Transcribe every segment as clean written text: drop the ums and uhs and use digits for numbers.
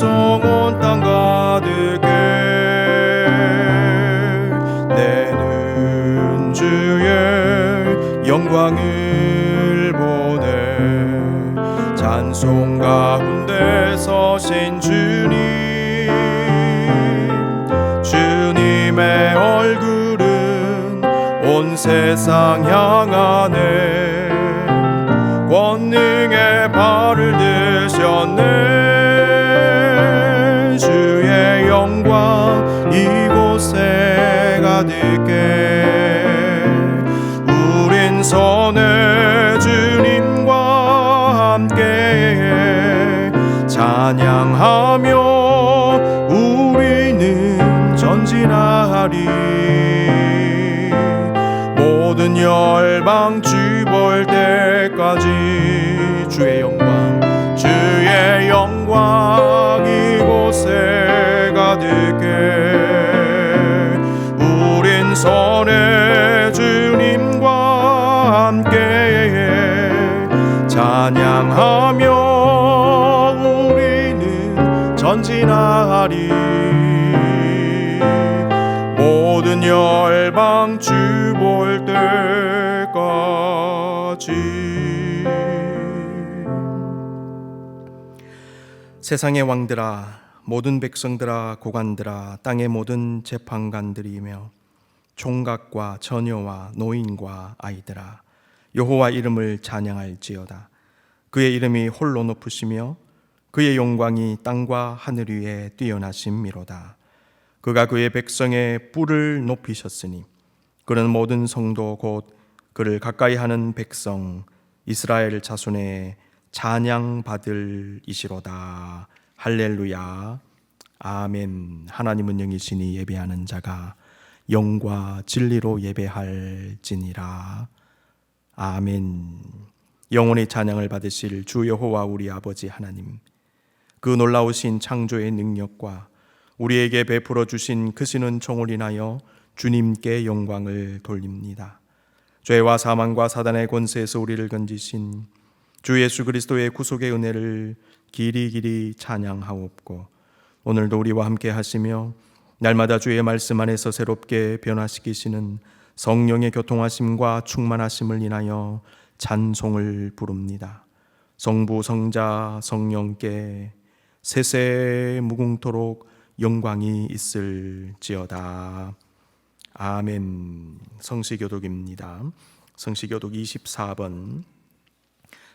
찬송 온 땅 가득해 내는 주의 영광을 보네 찬송 가운데 서신 주님 주님의 얼굴은 온 세상 향하네 권능의 발을 드셨네 주의 영광 이곳에 가득해 우린 선의 주님과 함께 찬양하며 우리는 전진하리 모든 열방 주 볼 때까지 주의 영광 이곳에 가득해 우린 선의 주님과 함께 찬양하며 우리는 전진하리 모든 열방 주 볼 때까지 세상의 왕들아 모든 백성들아 고관들아 땅의 모든 재판관들이며 총각과 처녀와 노인과 아이들아 여호와 이름을 찬양할지어다 그의 이름이 홀로 높으시며 그의 영광이 땅과 하늘 위에 뛰어나심이로다 그가 그의 백성의 뿔을 높이셨으니 그는 모든 성도 곧 그를 가까이 하는 백성 이스라엘 자손의 찬양받을 이시로다. 할렐루야 아멘. 하나님은 영이시니 예배하는 자가 영과 진리로 예배할지니라. 아멘. 영원히 찬양을 받으실 주 여호와 우리 아버지 하나님, 그 놀라우신 창조의 능력과 우리에게 베풀어 주신 크시는 종을 인하여 주님께 영광을 돌립니다. 죄와 사망과 사단의 권세에서 우리를 건지신 주 예수 그리스도의 구속의 은혜를 길이 찬양하옵고, 오늘도 우리와 함께 하시며 날마다 주의 말씀 안에서 새롭게 변화시키시는 성령의 교통하심과 충만하심을 인하여 찬송을 부릅니다. 성부 성자 성령께 세세 무궁토록 영광이 있을지어다. 아멘. 성시교독입니다. 성시교독 24번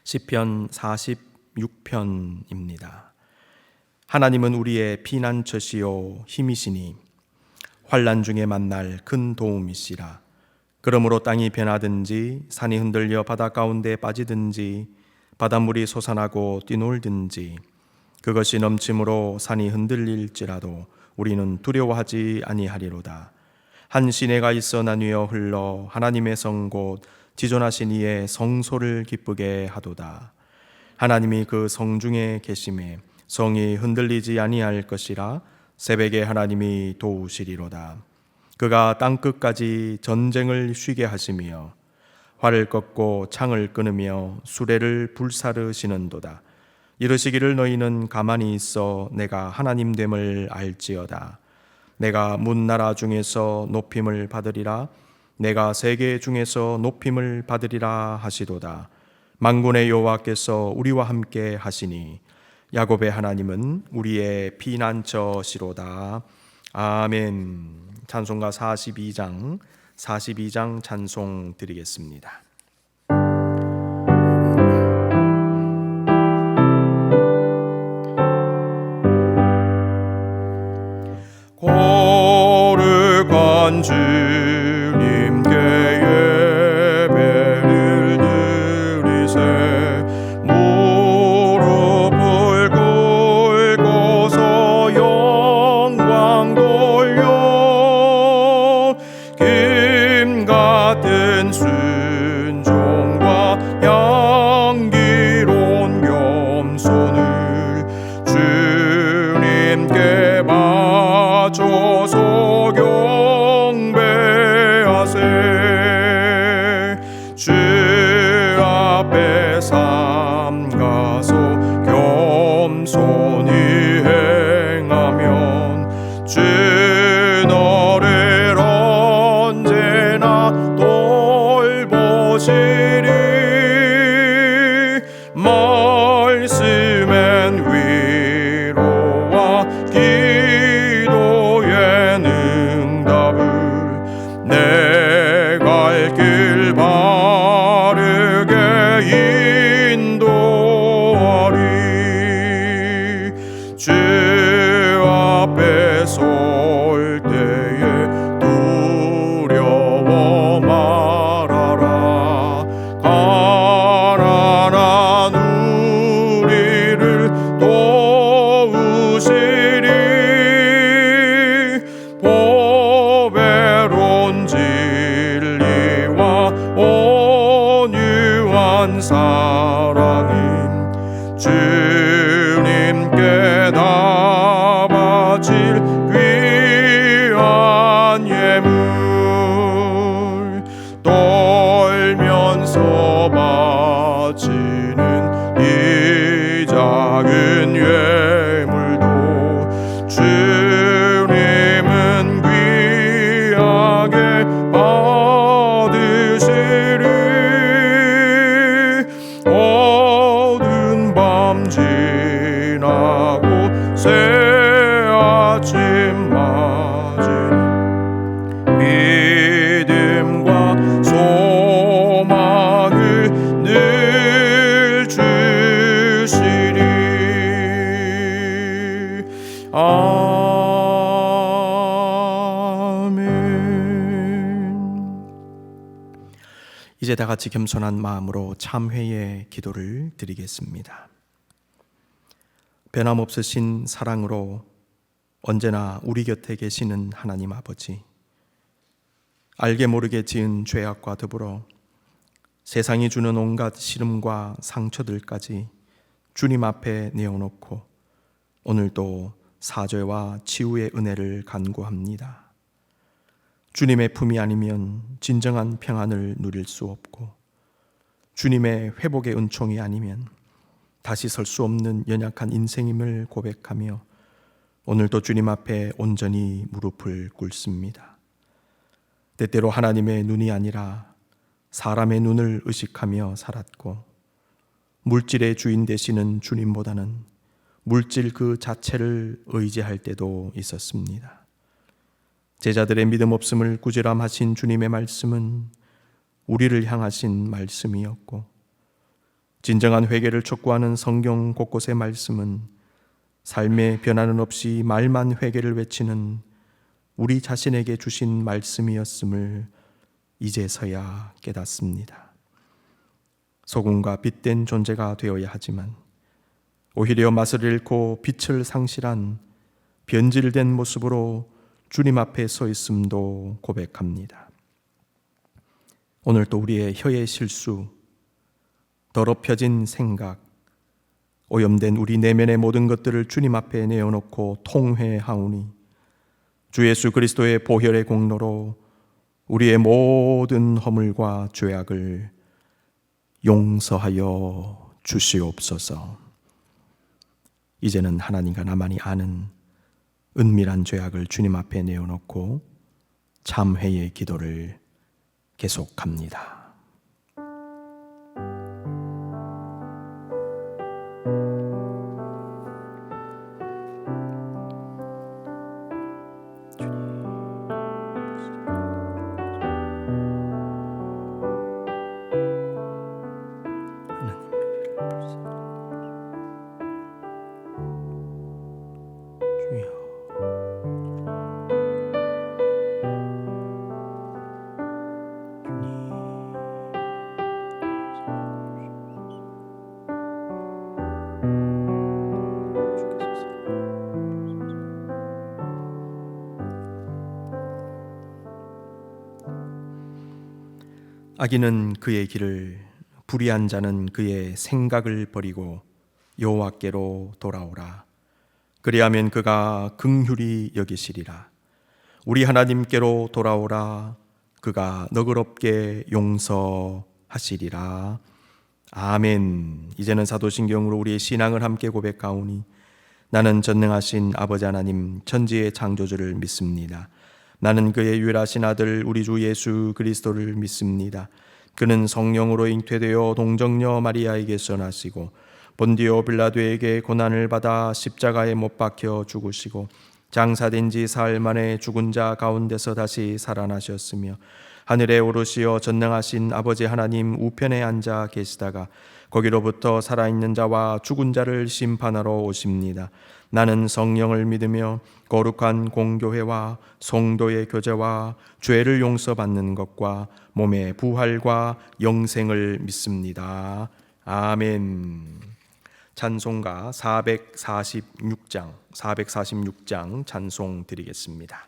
시편 46편입니다. 하나님은 우리의 피난처시요 힘이시니 환난 중에 만날 큰 도움이시라. 그러므로 땅이 변하든지 산이 흔들려 바다 가운데 빠지든지 바닷물이 솟아나고 뛰놀든지 그것이 넘침으로 산이 흔들릴지라도 우리는 두려워하지 아니하리로다. 한 시내가 있어 나뉘어 흘러 하나님의 성 곧 지존하신 이의 성소를 기쁘게 하도다. 하나님이 그 성 중에 계심에 성이 흔들리지 아니할 것이라. 새벽에 하나님이 도우시리로다. 그가 땅끝까지 전쟁을 쉬게 하시며 활을 꺾고 창을 끊으며 수레를 불사르시는도다. 이르시기를 너희는 가만히 있어 내가 하나님 됨을 알지어다. 내가 문나라 중에서 높임을 받으리라. 내가 세계 중에서 높임을 받으리라 하시도다. 만군의 여호와께서 우리와 함께 하시니 야곱의 하나님은 우리의 피난처시로다. 아멘. 찬송가 42장 찬송 드리겠습니다. 거룩한 주님께 예배를 드리세. 무릎을 꿇고서 영광 돌려 김 같은 순종과 향기로운 겸손을 주님께 바쳐서 경배하세. 주 앞에 삼가서 겸손히 해 오시리 말씀엔 위로와 기도의 응답을 내 갈 길 바르게 인도하리 주 앞에 설 때에 두려워 말아라 가난한 우리를 도우시리 보배로운 진리와 온유한 사랑은 주님께 다 바칠 귀한 예물 떨면서 바치는 이 작은 예물도 주님은 귀하게 받으시리 어두운 밤 지나고 새 아침 맞은 믿음과 소망을 늘 주시리 아멘. 이제 다 같이 겸손한 마음으로 참회의 기도를 드리겠습니다. 변함없으신 사랑으로 언제나 우리 곁에 계시는 하나님 아버지, 알게 모르게 지은 죄악과 더불어 세상이 주는 온갖 시름과 상처들까지 주님 앞에 내어놓고 오늘도 사죄와 치유의 은혜를 간구합니다. 주님의 품이 아니면 진정한 평안을 누릴 수 없고 주님의 회복의 은총이 아니면 다시 설 수 없는 연약한 인생임을 고백하며 오늘도 주님 앞에 온전히 무릎을 꿇습니다. 때때로 하나님의 눈이 아니라 사람의 눈을 의식하며 살았고 물질의 주인 되시는 주님보다는 물질 그 자체를 의지할 때도 있었습니다. 제자들의 믿음 없음을 꾸지람하신 주님의 말씀은 우리를 향하신 말씀이었고 진정한 회개를 촉구하는 성경 곳곳의 말씀은 삶의 변화는 없이 말만 회개를 외치는 우리 자신에게 주신 말씀이었음을 이제서야 깨닫습니다. 소금과 빛된 존재가 되어야 하지만 오히려 맛을 잃고 빛을 상실한 변질된 모습으로 주님 앞에 서 있음도 고백합니다. 오늘 또 우리의 혀의 실수, 더럽혀진 생각, 오염된 우리 내면의 모든 것들을 주님 앞에 내어놓고 통회하오니 주 예수 그리스도의 보혈의 공로로 우리의 모든 허물과 죄악을 용서하여 주시옵소서. 이제는 하나님과 나만이 아는 은밀한 죄악을 주님 앞에 내어놓고 참회의 기도를 계속합니다. 악인은 그의 길을, 불의한 자는 그의 생각을 버리고 여호와께로 돌아오라. 그리하면 그가 긍휼히 여기시리라. 우리 하나님께로 돌아오라. 그가 너그럽게 용서하시리라. 아멘. 이제는 사도신경으로 우리의 신앙을 함께 고백하오니 나는 전능하신 아버지 하나님 천지의 창조주를 믿습니다. 나는 그의 유일하신 아들 우리 주 예수 그리스도를 믿습니다. 그는 성령으로 잉태되어 동정녀 마리아에게서 나시고 본디오 빌라도에게 고난을 받아 십자가에 못 박혀 죽으시고 장사된 지 사흘 만에 죽은 자 가운데서 다시 살아나셨으며 하늘에 오르시어 전능하신 아버지 하나님 우편에 앉아 계시다가 거기로부터 살아있는 자와 죽은 자를 심판하러 오십니다. 나는 성령을 믿으며 거룩한 공교회와 성도의 교제와 죄를 용서받는 것과 몸의 부활과 영생을 믿습니다. 아멘. 찬송가 446장 찬송 드리겠습니다.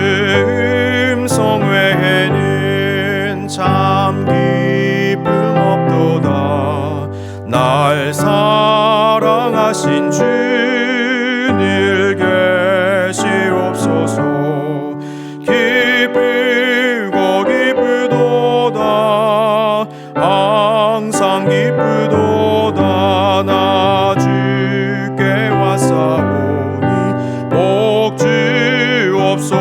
주님 성회에는 참 기쁨 없도다. 날 사랑하신 주 늘 계시옵소서. 기쁘고 기쁘도다. 항상 기쁘도다. 나 주께 왔사오니 복 주옵소서.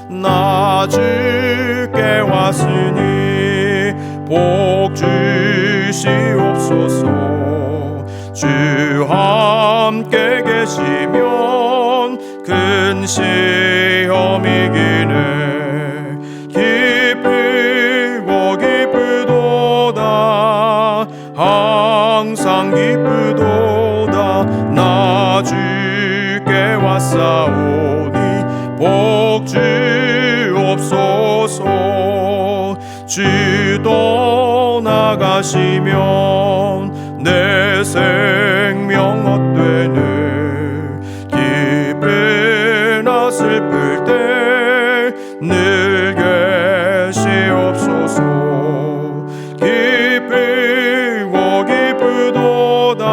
나 주께 왔으니 복 주시옵소서. 주 함께 계시면 큰 시험 이기네. 기쁘고 기쁘도다. 항상 기쁘도다. 나 주께 왔사오니 복 주옵소서. 주 떠나가시면 내 생명 헛되네. 기쁘나 슬플 때 늘 계시옵소서. 기쁘고 기쁘도다.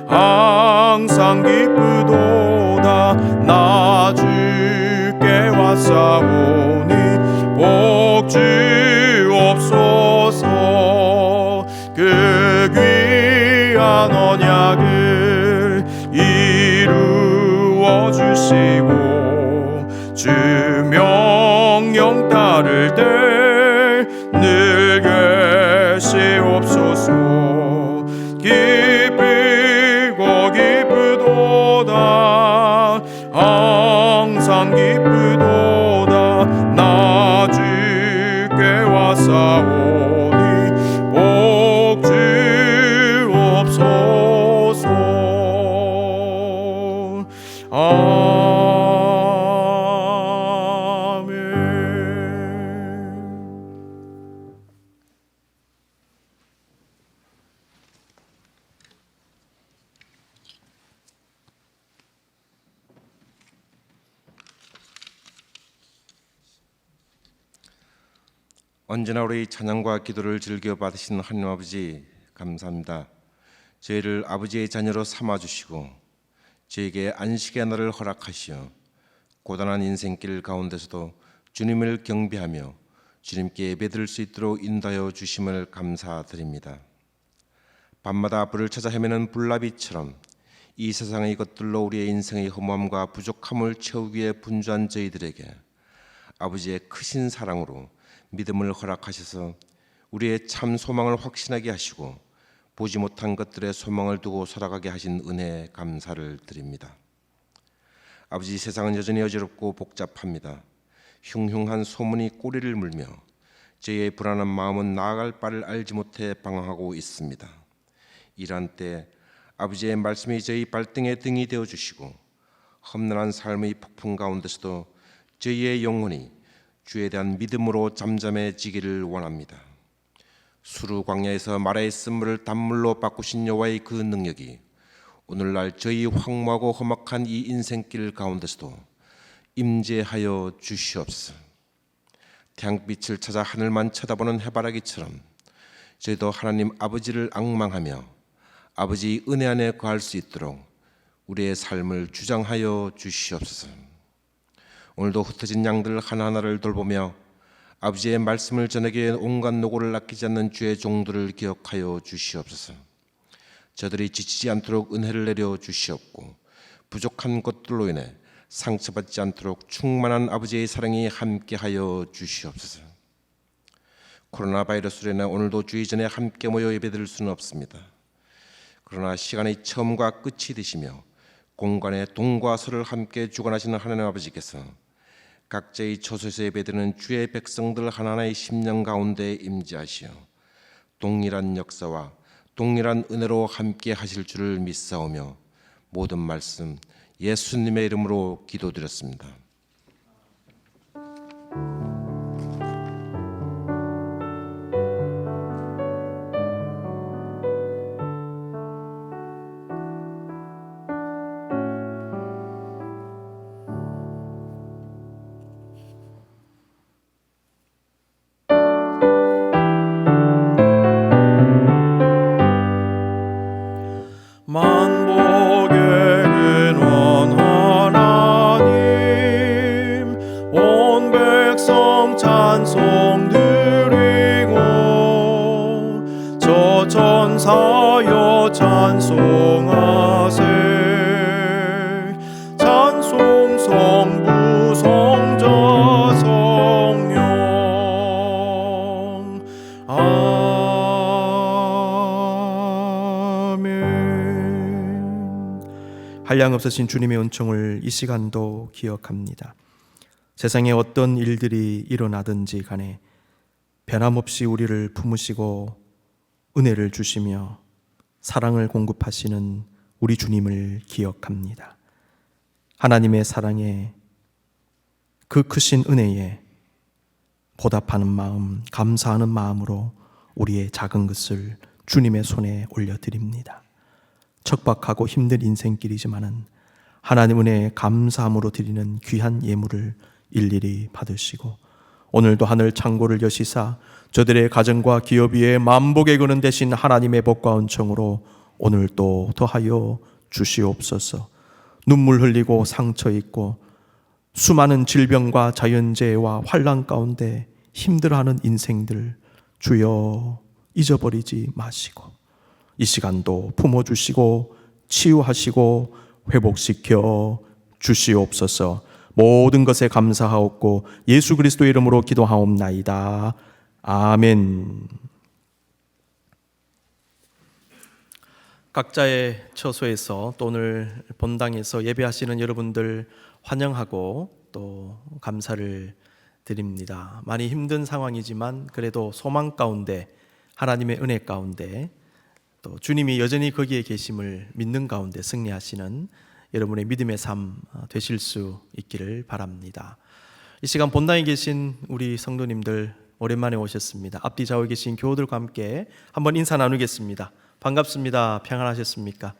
항상 기쁘도다. 나 주께 왔사오니 복 주옵소서. 그 귀한 언약을 이루어 주시고 주 명령 따를 때 늘 계시옵소서. 기쁘고 기쁘도다. 항상 기쁘도다. 나 주께 왔사오니 복 주옵소서. 아멘. 언제나 우리 찬양과 기도를 즐겨 받으시는 하나님 아버지 감사합니다. 저희를 아버지의 자녀로 삼아주시고 저에게 안식의 날을 허락하시어 고단한 인생길 가운데서도 주님을 경배하며 주님께 예배드릴 수 있도록 인도하여 주심을 감사드립니다. 밤마다 불을 찾아 헤매는 불나비처럼 이 세상의 것들로 우리의 인생의 허무함과 부족함을 채우기 위해 분주한 저희들에게 아버지의 크신 사랑으로 믿음을 허락하셔서 우리의 참 소망을 확신하게 하시고 보지 못한 것들의 소망을 두고 살아가게 하신 은혜에 감사를 드립니다. 아버지, 세상은 여전히 어지럽고 복잡합니다. 흉흉한 소문이 꼬리를 물며 저희의 불안한 마음은 나아갈 바를 알지 못해 방황하고 있습니다. 이러한 때 아버지의 말씀이 저희 발등에 등이 되어주시고 험난한 삶의 폭풍 가운데서도 저희의 영혼이 주에 대한 믿음으로 잠잠해지기를 원합니다. 수르 광야에서 마라의 쓴물을 단물로 바꾸신 여호와의 그 능력이 오늘날 저희 황무하고 험악한 이 인생길 가운데서도 임재하여 주시옵소서. 태양빛을 찾아 하늘만 쳐다보는 해바라기처럼 저희도 하나님 아버지를 앙망하며 아버지의 은혜 안에 거할 수 있도록 우리의 삶을 주장하여 주시옵소서. 오늘도 흩어진 양들 하나하나를 돌보며 아버지의 말씀을 전하기에 온갖 노고를 아끼지 않는 주의 종들을 기억하여 주시옵소서. 저들이 지치지 않도록 은혜를 내려 주시옵고 부족한 것들로 인해 상처받지 않도록 충만한 아버지의 사랑이 함께하여 주시옵소서. 코로나 바이러스로 인해 오늘도 주의 전에 함께 모여 예배드릴 수는 없습니다. 그러나 시간의 처음과 끝이 되시며 공간의 동과 서를 함께 주관하시는 하나님 아버지께서 각자의 처소에서 예배드리는 주의 백성들 하나하나의 심령 가운데 임재하시어 동일한 역사와 동일한 은혜로 함께 하실 줄을 믿사오며 모든 말씀 예수님의 이름으로 기도드렸습니다. 만복의 근원 하나님 온 백성 찬송 드리고 저 천사여 찬송하세 찬송 성부 성자 성령 한량없으신 주님의 은총을 이 시간도 기억합니다. 세상에 어떤 일들이 일어나든지 간에 변함없이 우리를 품으시고 은혜를 주시며 사랑을 공급하시는 우리 주님을 기억합니다. 하나님의 사랑에 그 크신 은혜에 보답하는 마음, 감사하는 마음으로 우리의 작은 것을 주님의 손에 올려드립니다. 척박하고 힘든 인생길이지만은 하나님 은혜에 감사함으로 드리는 귀한 예물을 일일이 받으시고 오늘도 하늘 창고를 여시사 저들의 가정과 기업 위에 만복의 근원 되신 하나님의 복과 은총으로 오늘도 더하여 주시옵소서. 눈물 흘리고 상처 입고 수많은 질병과 자연재해와 환난 가운데 힘들어하는 인생들 주여 잊어버리지 마시고 이 시간도 품어주시고 치유하시고 회복시켜 주시옵소서. 모든 것에 감사하옵고 예수 그리스도의 이름으로 기도하옵나이다. 아멘. 각자의 처소에서 또 오늘 본당에서 예배하시는 여러분들 환영하고 또 감사를 드립니다. 많이 힘든 상황이지만 그래도 소망 가운데 하나님의 은혜 가운데 또 주님이 여전히 거기에 계심을 믿는 가운데 승리하시는 여러분의 믿음의 삶 되실 수 있기를 바랍니다. 이 시간 본당에 계신 우리 성도님들 오랜만에 오셨습니다. 앞뒤 좌우에 계신 교우들과 함께 한번 인사 나누겠습니다. 반갑습니다. 평안하셨습니까?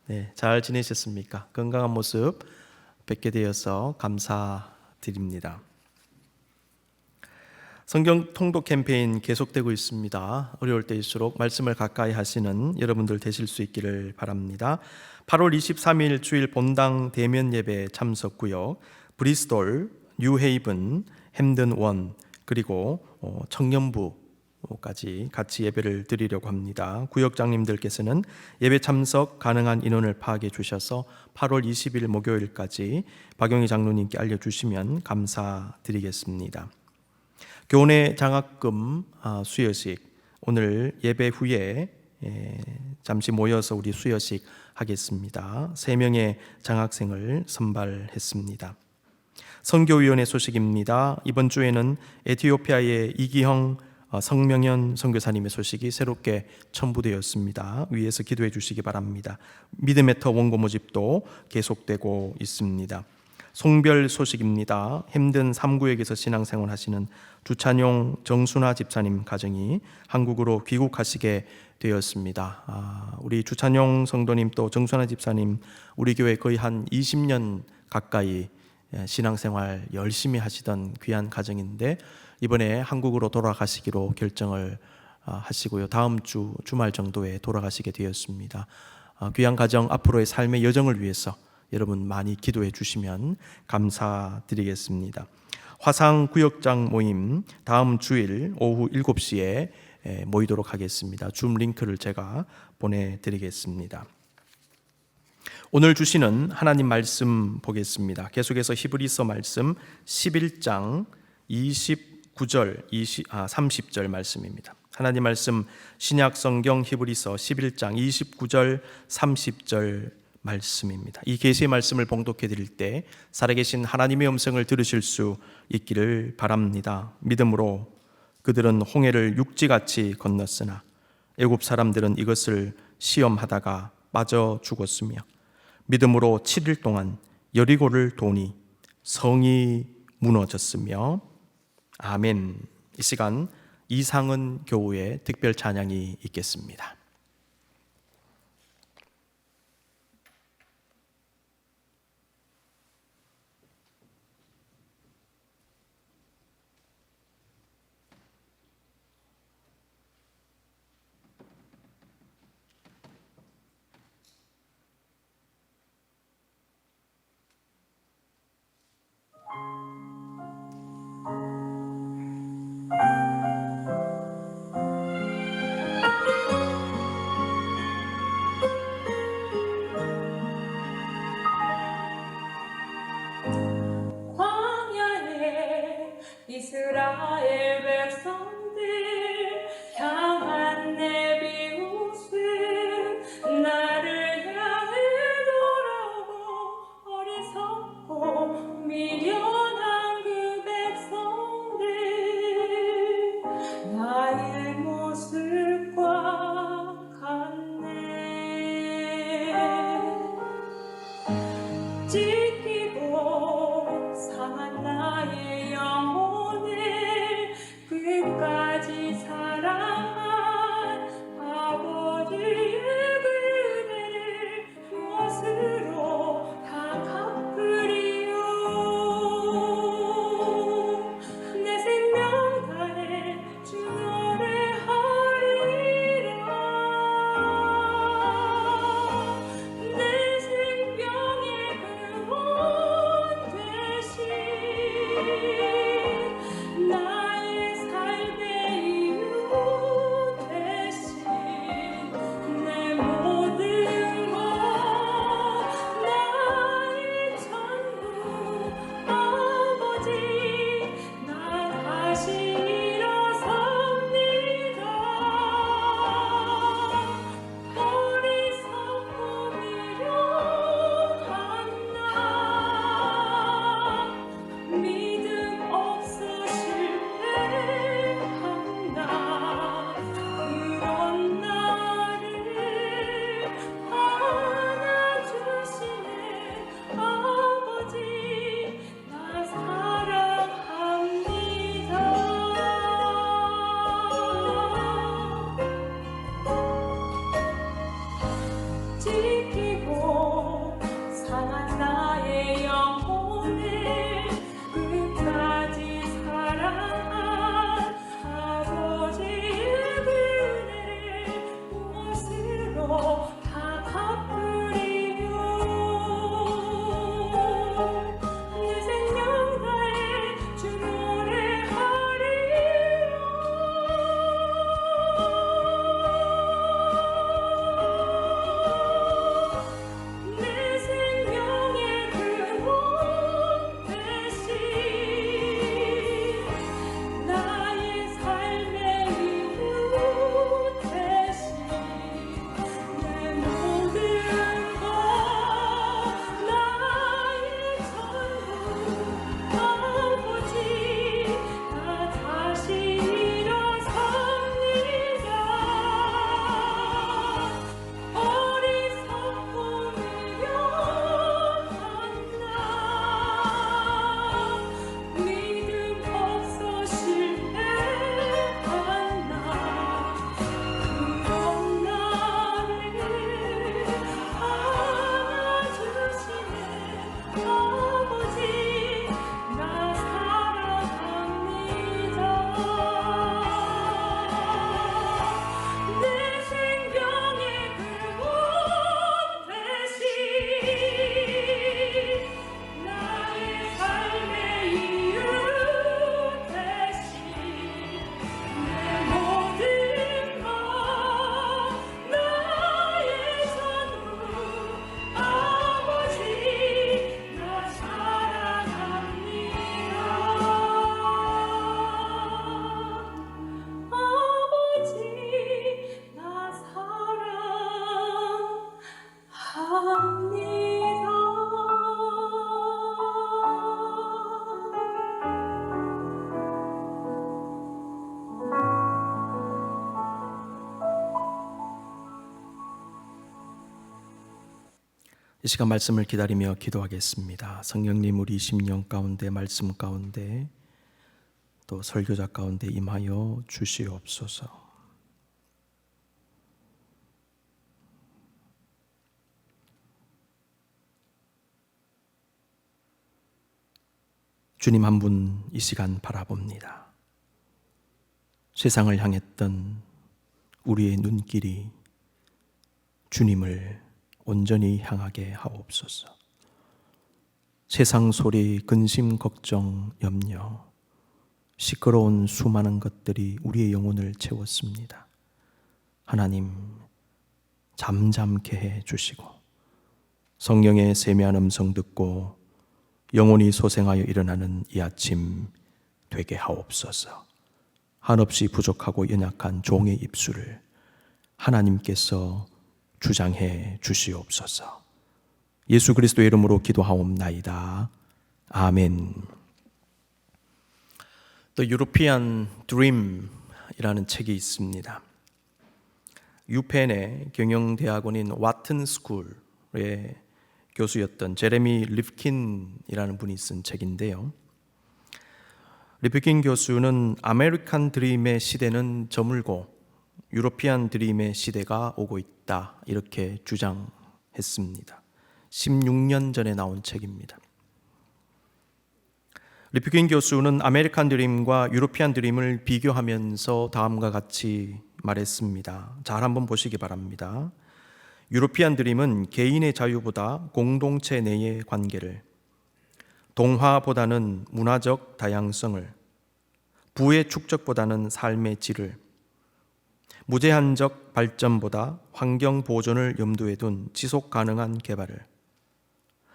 네, 잘 지내셨습니까? 건강한 모습 뵙게 되어서 감사드립니다. 성경 통독 캠페인 계속되고 있습니다. 어려울 때일수록 말씀을 가까이 하시는 여러분들 되실 수 있기를 바랍니다. 8월 23일 주일 본당 대면 예배 참석 구역 브리스톨, 뉴헤이븐, 햄든 원 그리고 청년부까지 같이 예배를 드리려고 합니다. 구역장님들께서는 예배 참석 가능한 인원을 파악해 주셔서 8월 20일 목요일까지 박용희 장로님께 알려주시면 감사드리겠습니다. 교내 장학금 수여식 오늘 예배 후에 잠시 모여서 우리 수여식 하겠습니다. 3명의 장학생을 선발했습니다. 선교위원회 소식입니다. 이번 주에는 에티오피아의 이기형 성명현 선교사님의 소식이 새롭게 첨부되었습니다. 위에서 기도해 주시기 바랍니다. 믿음의 터 원고 모집도 계속되고 있습니다. 송별 소식입니다. 햄든 3구역에서 신앙생활 하시는 주찬용 정순아 집사님 가정이 한국으로 귀국하시게 되었습니다. 우리 주찬용 성도님 또 정순아 집사님 우리 교회 거의 한 20년 가까이 신앙생활 열심히 하시던 귀한 가정인데 이번에 한국으로 돌아가시기로 결정을 하시고요. 다음 주 주말 정도에 돌아가시게 되었습니다. 귀한 가정 앞으로의 삶의 여정을 위해서 여러분 많이 기도해 주시면 감사드리겠습니다. 화상 구역장 모임 다음 주일 오후 7시에 모이도록 하겠습니다. 줌 링크를 제가 보내드리겠습니다. 오늘 주시는 하나님 말씀 보겠습니다. 계속해서 히브리서 말씀 11장 29절 30절 말씀입니다. 하나님 말씀 신약 성경 히브리서 11장 29절 30절 말씀입니다. 이 계시의 말씀을 봉독해 드릴 때 살아계신 하나님의 음성을 들으실 수 있기를 바랍니다. 믿음으로 그들은 홍해를 육지같이 건넜으나 애굽 사람들은 이것을 시험하다가 빠져 죽었으며 믿음으로 7일 동안 여리고를 도니 성이 무너졌으며. 아멘. 이 시간 이상은 교우의 특별 찬양이 있겠습니다. 이 시간 말씀을 기다리며 기도하겠습니다. 성령님, 우리 심령 가운데, 말씀 가운데, 또 설교자 가운데 임하여 주시옵소서. 주님 한 분 이 시간 바라봅니다. 세상을 향했던 우리의 눈길이 주님을 온전히 향하게 하옵소서. 세상 소리, 근심, 걱정, 염려, 시끄러운 수많은 것들이 우리의 영혼을 채웠습니다. 하나님, 잠잠케 해 주시고 성령의 세미한 음성 듣고 영혼이 소생하여 일어나는 이 아침 되게 하옵소서. 한없이 부족하고 연약한 종의 입술을 하나님께서 주장해 주시옵소서. 예수 그리스도의 이름으로 기도하옵나이다. 아멘. The European Dream이라는 책이 있습니다. 유펜의 경영대학원인 와튼 스쿨의 교수였던 제레미 리프킨이라는 분이 쓴 책인데요. 리프킨 교수는 아메리칸 드림의 시대는 저물고 유로피안 드림의 시대가 오고 있다, 이렇게 주장했습니다. 16년 전에 나온 책입니다. 리프킨 교수는 아메리칸 드림과 유로피안 드림을 비교하면서 다음과 같이 말했습니다. 잘 한번 보시기 바랍니다. 유로피안 드림은 개인의 자유보다 공동체 내의 관계를, 동화보다는 문화적 다양성을, 부의 축적보다는 삶의 질을, 무제한적 발전보다 환경 보존을 염두에 둔 지속 가능한 개발을,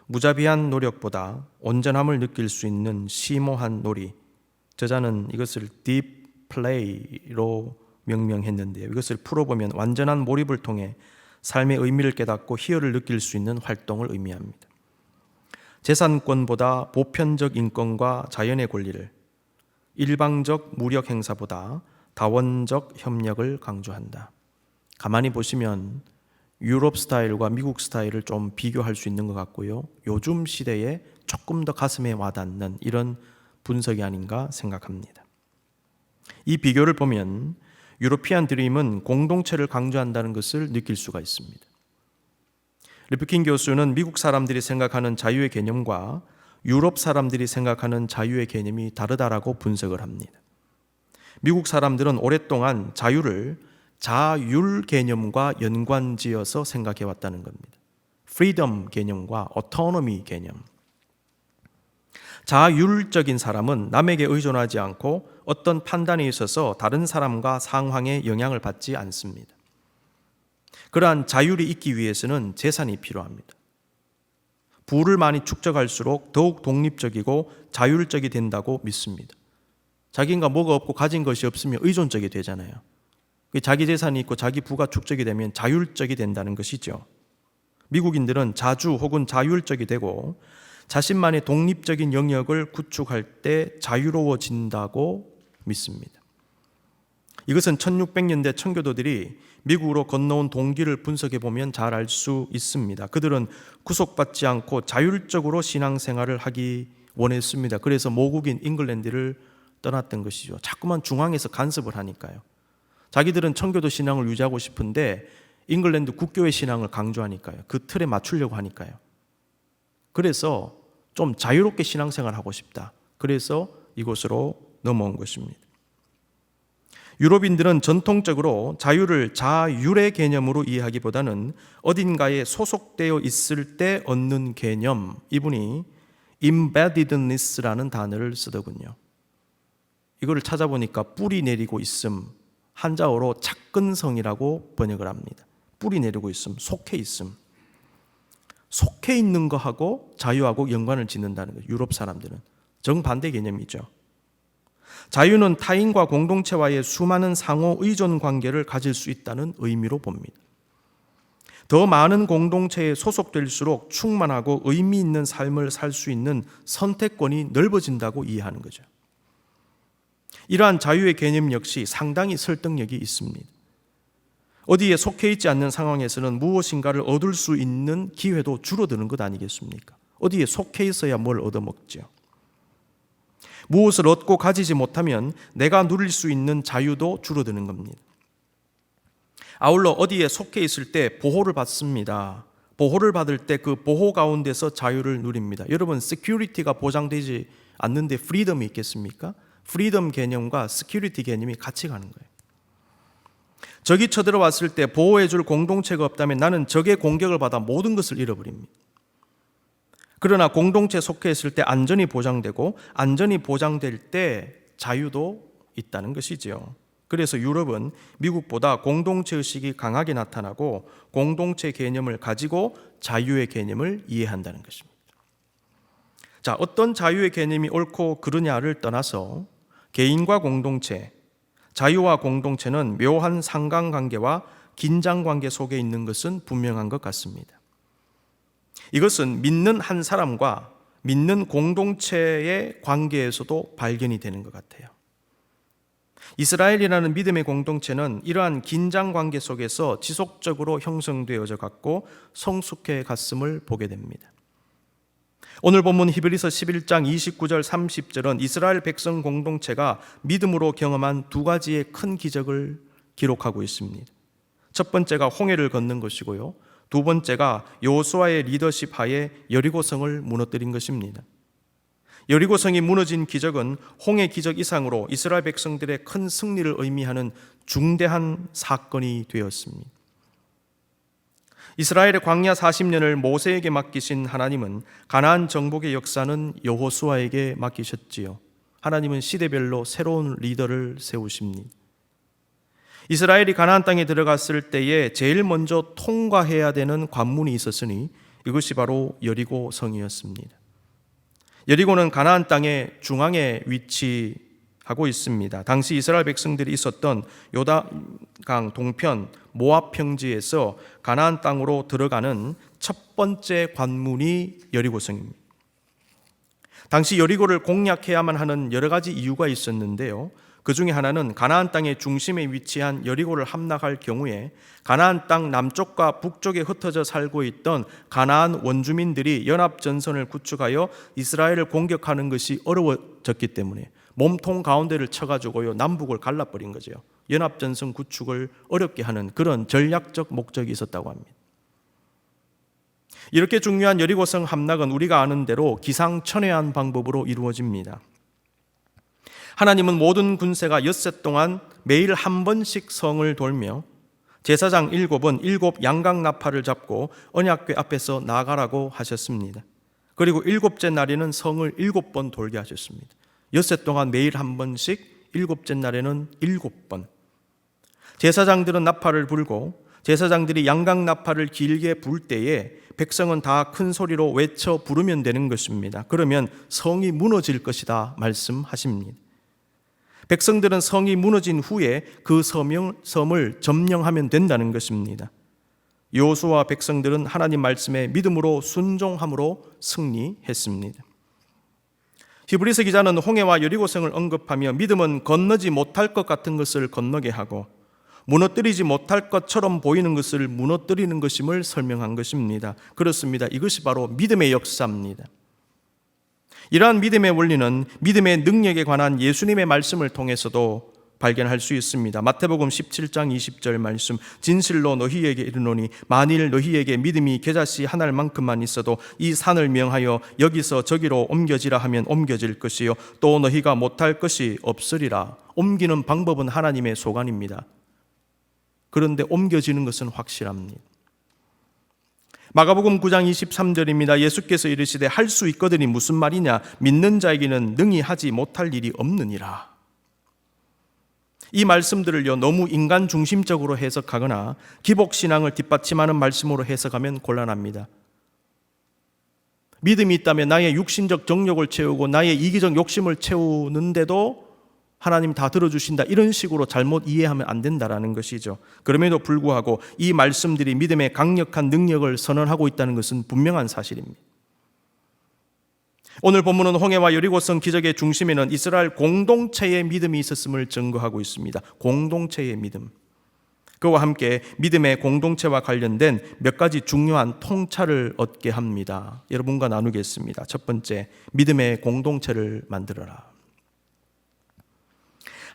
무자비한 노력보다 온전함을 느낄 수 있는 심오한 놀이, 저자는 이것을 deep play로 명명했는데요. 이것을 풀어보면 완전한 몰입을 통해 삶의 의미를 깨닫고 희열을 느낄 수 있는 활동을 의미합니다. 재산권보다 보편적 인권과 자연의 권리를, 일방적 무력 행사보다 다원적 협력을 강조한다. 가만히 보시면 유럽 스타일과 미국 스타일을 좀 비교할 수 있는 것 같고요. 요즘 시대에 조금 더 가슴에 와닿는 이런 분석이 아닌가 생각합니다. 이 비교를 보면 유로피안 드림은 공동체를 강조한다는 것을 느낄 수가 있습니다. 리프킨 교수는 미국 사람들이 생각하는 자유의 개념과 유럽 사람들이 생각하는 자유의 개념이 다르다라고 분석을 합니다. 미국 사람들은 오랫동안 자유를 자율 개념과 연관지어서 생각해 왔다는 겁니다. 프리덤 개념과 오토노미 개념. 자율적인 사람은 남에게 의존하지 않고 어떤 판단에 있어서 다른 사람과 상황에 영향을 받지 않습니다. 그러한 자율이 있기 위해서는 재산이 필요합니다. 부를 많이 축적할수록 더욱 독립적이고 자율적이 된다고 믿습니다. 자기가 뭐가 없고 가진 것이 없으면 의존적이 되잖아요. 자기 재산이 있고 자기 부가 축적이 되면 자율적이 된다는 것이죠. 미국인들은 자주 혹은 자율적이 되고 자신만의 독립적인 영역을 구축할 때 자유로워진다고 믿습니다. 이것은 1600년대 청교도들이 미국으로 건너온 동기를 분석해 보면 잘 알 수 있습니다. 그들은 구속받지 않고 자율적으로 신앙생활을 하기 원했습니다. 그래서 모국인 잉글랜드를 떠났던 것이죠. 자꾸만 중앙에서 간섭을 하니까요. 자기들은 청교도 신앙을 유지하고 싶은데 잉글랜드 국교의 신앙을 강조하니까요. 그 틀에 맞추려고 하니까요. 그래서 좀 자유롭게 신앙생활을 하고 싶다. 그래서 이곳으로 넘어온 것입니다. 유럽인들은 전통적으로 자유를 자율의 개념으로 이해하기보다는 어딘가에 소속되어 있을 때 얻는 개념, 이분이 embeddedness라는 단어를 쓰더군요. 이거를 찾아보니까 뿌리 내리고 있음, 한자어로 착근성이라고 번역을 합니다. 뿌리 내리고 있음, 속해 있음. 속해 있는 거하고 자유하고 연관을 짓는다는 거예요. 유럽 사람들은. 정반대 개념이죠. 자유는 타인과 공동체와의 수많은 상호 의존 관계를 가질 수 있다는 의미로 봅니다. 더 많은 공동체에 소속될수록 충만하고 의미 있는 삶을 살 수 있는 선택권이 넓어진다고 이해하는 거죠. 이러한 자유의 개념 역시 상당히 설득력이 있습니다. 어디에 속해 있지 않는 상황에서는 무엇인가를 얻을 수 있는 기회도 줄어드는 것 아니겠습니까? 어디에 속해 있어야 뭘 얻어먹죠. 무엇을 얻고 가지지 못하면 내가 누릴 수 있는 자유도 줄어드는 겁니다. 아울러 어디에 속해 있을 때 보호를 받습니다. 보호를 받을 때 그 보호 가운데서 자유를 누립니다. 여러분, 시큐리티가 보장되지 않는데 프리덤이 있겠습니까? 프리덤 개념과 시큐리티 개념이 같이 가는 거예요. 적이 쳐들어왔을 때 보호해줄 공동체가 없다면 나는 적의 공격을 받아 모든 것을 잃어버립니다. 그러나 공동체에 속해 있을 때 안전이 보장되고 안전이 보장될 때 자유도 있다는 것이지요. 그래서 유럽은 미국보다 공동체 의식이 강하게 나타나고 공동체 개념을 가지고 자유의 개념을 이해한다는 것입니다. 자, 어떤 자유의 개념이 옳고 그르냐를 떠나서 개인과 공동체, 자유와 공동체는 묘한 상관관계와 긴장관계 속에 있는 것은 분명한 것 같습니다. 이것은 믿는 한 사람과 믿는 공동체의 관계에서도 발견이 되는 것 같아요. 이스라엘이라는 믿음의 공동체는 이러한 긴장관계 속에서 지속적으로 형성되어져 갔고 성숙해 갔음을 보게 됩니다. 오늘 본문 히브리서 11장 29절 30절은 이스라엘 백성 공동체가 믿음으로 경험한 두 가지의 큰 기적을 기록하고 있습니다. 첫 번째가 홍해를 걷는 것이고요. 두 번째가 여호수아의 리더십 하에 여리고성을 무너뜨린 것입니다. 여리고성이 무너진 기적은 홍해 기적 이상으로 이스라엘 백성들의 큰 승리를 의미하는 중대한 사건이 되었습니다. 이스라엘의 광야 40년을 모세에게 맡기신 하나님은 가나안 정복의 역사는 여호수아에게 맡기셨지요. 하나님은 시대별로 새로운 리더를 세우십니다. 이스라엘이 가나안 땅에 들어갔을 때에 제일 먼저 통과해야 되는 관문이 있었으니 이것이 바로 여리고성이었습니다. 여리고는 가나안 땅의 중앙에 위치하고 있습니다. 당시 이스라엘 백성들이 있었던 요단강 동편 모압 평지에서 가나안 땅으로 들어가는 첫 번째 관문이 여리고성입니다. 당시 여리고를 공략해야만 하는 여러 가지 이유가 있었는데요. 그 중에 하나는 가나안 땅의 중심에 위치한 여리고를 함락할 경우에 가나안 땅 남쪽과 북쪽에 흩어져 살고 있던 가나안 원주민들이 연합전선을 구축하여 이스라엘을 공격하는 것이 어려워졌기 때문에 몸통 가운데를 쳐가지고요 남북을 갈라버린 거죠. 연합전선 구축을 어렵게 하는 그런 전략적 목적이 있었다고 합니다. 이렇게 중요한 여리고성 함락은 우리가 아는 대로 기상천외한 방법으로 이루어집니다. 하나님은 모든 군세가 엿새 동안 매일 한 번씩 성을 돌며 제사장 7은 7 양강나팔을 잡고 언약궤 앞에서 나가라고 하셨습니다. 그리고 7째 날에는 성을 7번 돌게 하셨습니다. 엿새 동안 매일 한 번씩 7째 날에는 7번. 제사장들은 나팔을 불고 제사장들이 양강나팔을 길게 불 때에 백성은 다 큰 소리로 외쳐 부르면 되는 것입니다. 그러면 성이 무너질 것이다 말씀하십니다. 백성들은 성이 무너진 후에 그 섬을 점령하면 된다는 것입니다. 여호수아와 백성들은 하나님 말씀에 믿음으로 순종함으로 승리했습니다. 히브리서 기자는 홍해와 여리고성을 언급하며 믿음은 건너지 못할 것 같은 것을 건너게 하고 무너뜨리지 못할 것처럼 보이는 것을 무너뜨리는 것임을 설명한 것입니다. 그렇습니다. 이것이 바로 믿음의 역사입니다. 이러한 믿음의 원리는 믿음의 능력에 관한 예수님의 말씀을 통해서도 발견할 수 있습니다. 마태복음 17장 20절 말씀, 진실로 너희에게 이르노니 만일 너희에게 믿음이 겨자씨 한 알만큼만 있어도 이 산을 명하여 여기서 저기로 옮겨지라 하면 옮겨질 것이요 또 너희가 못할 것이 없으리라. 옮기는 방법은 하나님의 소관입니다. 그런데 옮겨지는 것은 확실합니다. 마가복음 9장 23절입니다. 예수께서 이르시되 할 수 있거든이 무슨 말이냐? 믿는 자에게는 능히 하지 못할 일이 없느니라. 이 말씀들을요 너무 인간 중심적으로 해석하거나 기복신앙을 뒷받침하는 말씀으로 해석하면 곤란합니다. 믿음이 있다면 나의 육신적 정욕을 채우고 나의 이기적 욕심을 채우는데도 하나님 다 들어주신다, 이런 식으로 잘못 이해하면 안 된다라는 것이죠. 그럼에도 불구하고 이 말씀들이 믿음의 강력한 능력을 선언하고 있다는 것은 분명한 사실입니다. 오늘 본문은 홍해와 여리고성 기적의 중심에는 이스라엘 공동체의 믿음이 있었음을 증거하고 있습니다. 공동체의 믿음. 그와 함께 믿음의 공동체와 관련된 몇 가지 중요한 통찰을 얻게 합니다. 여러분과 나누겠습니다. 첫 번째, 믿음의 공동체를 만들어라.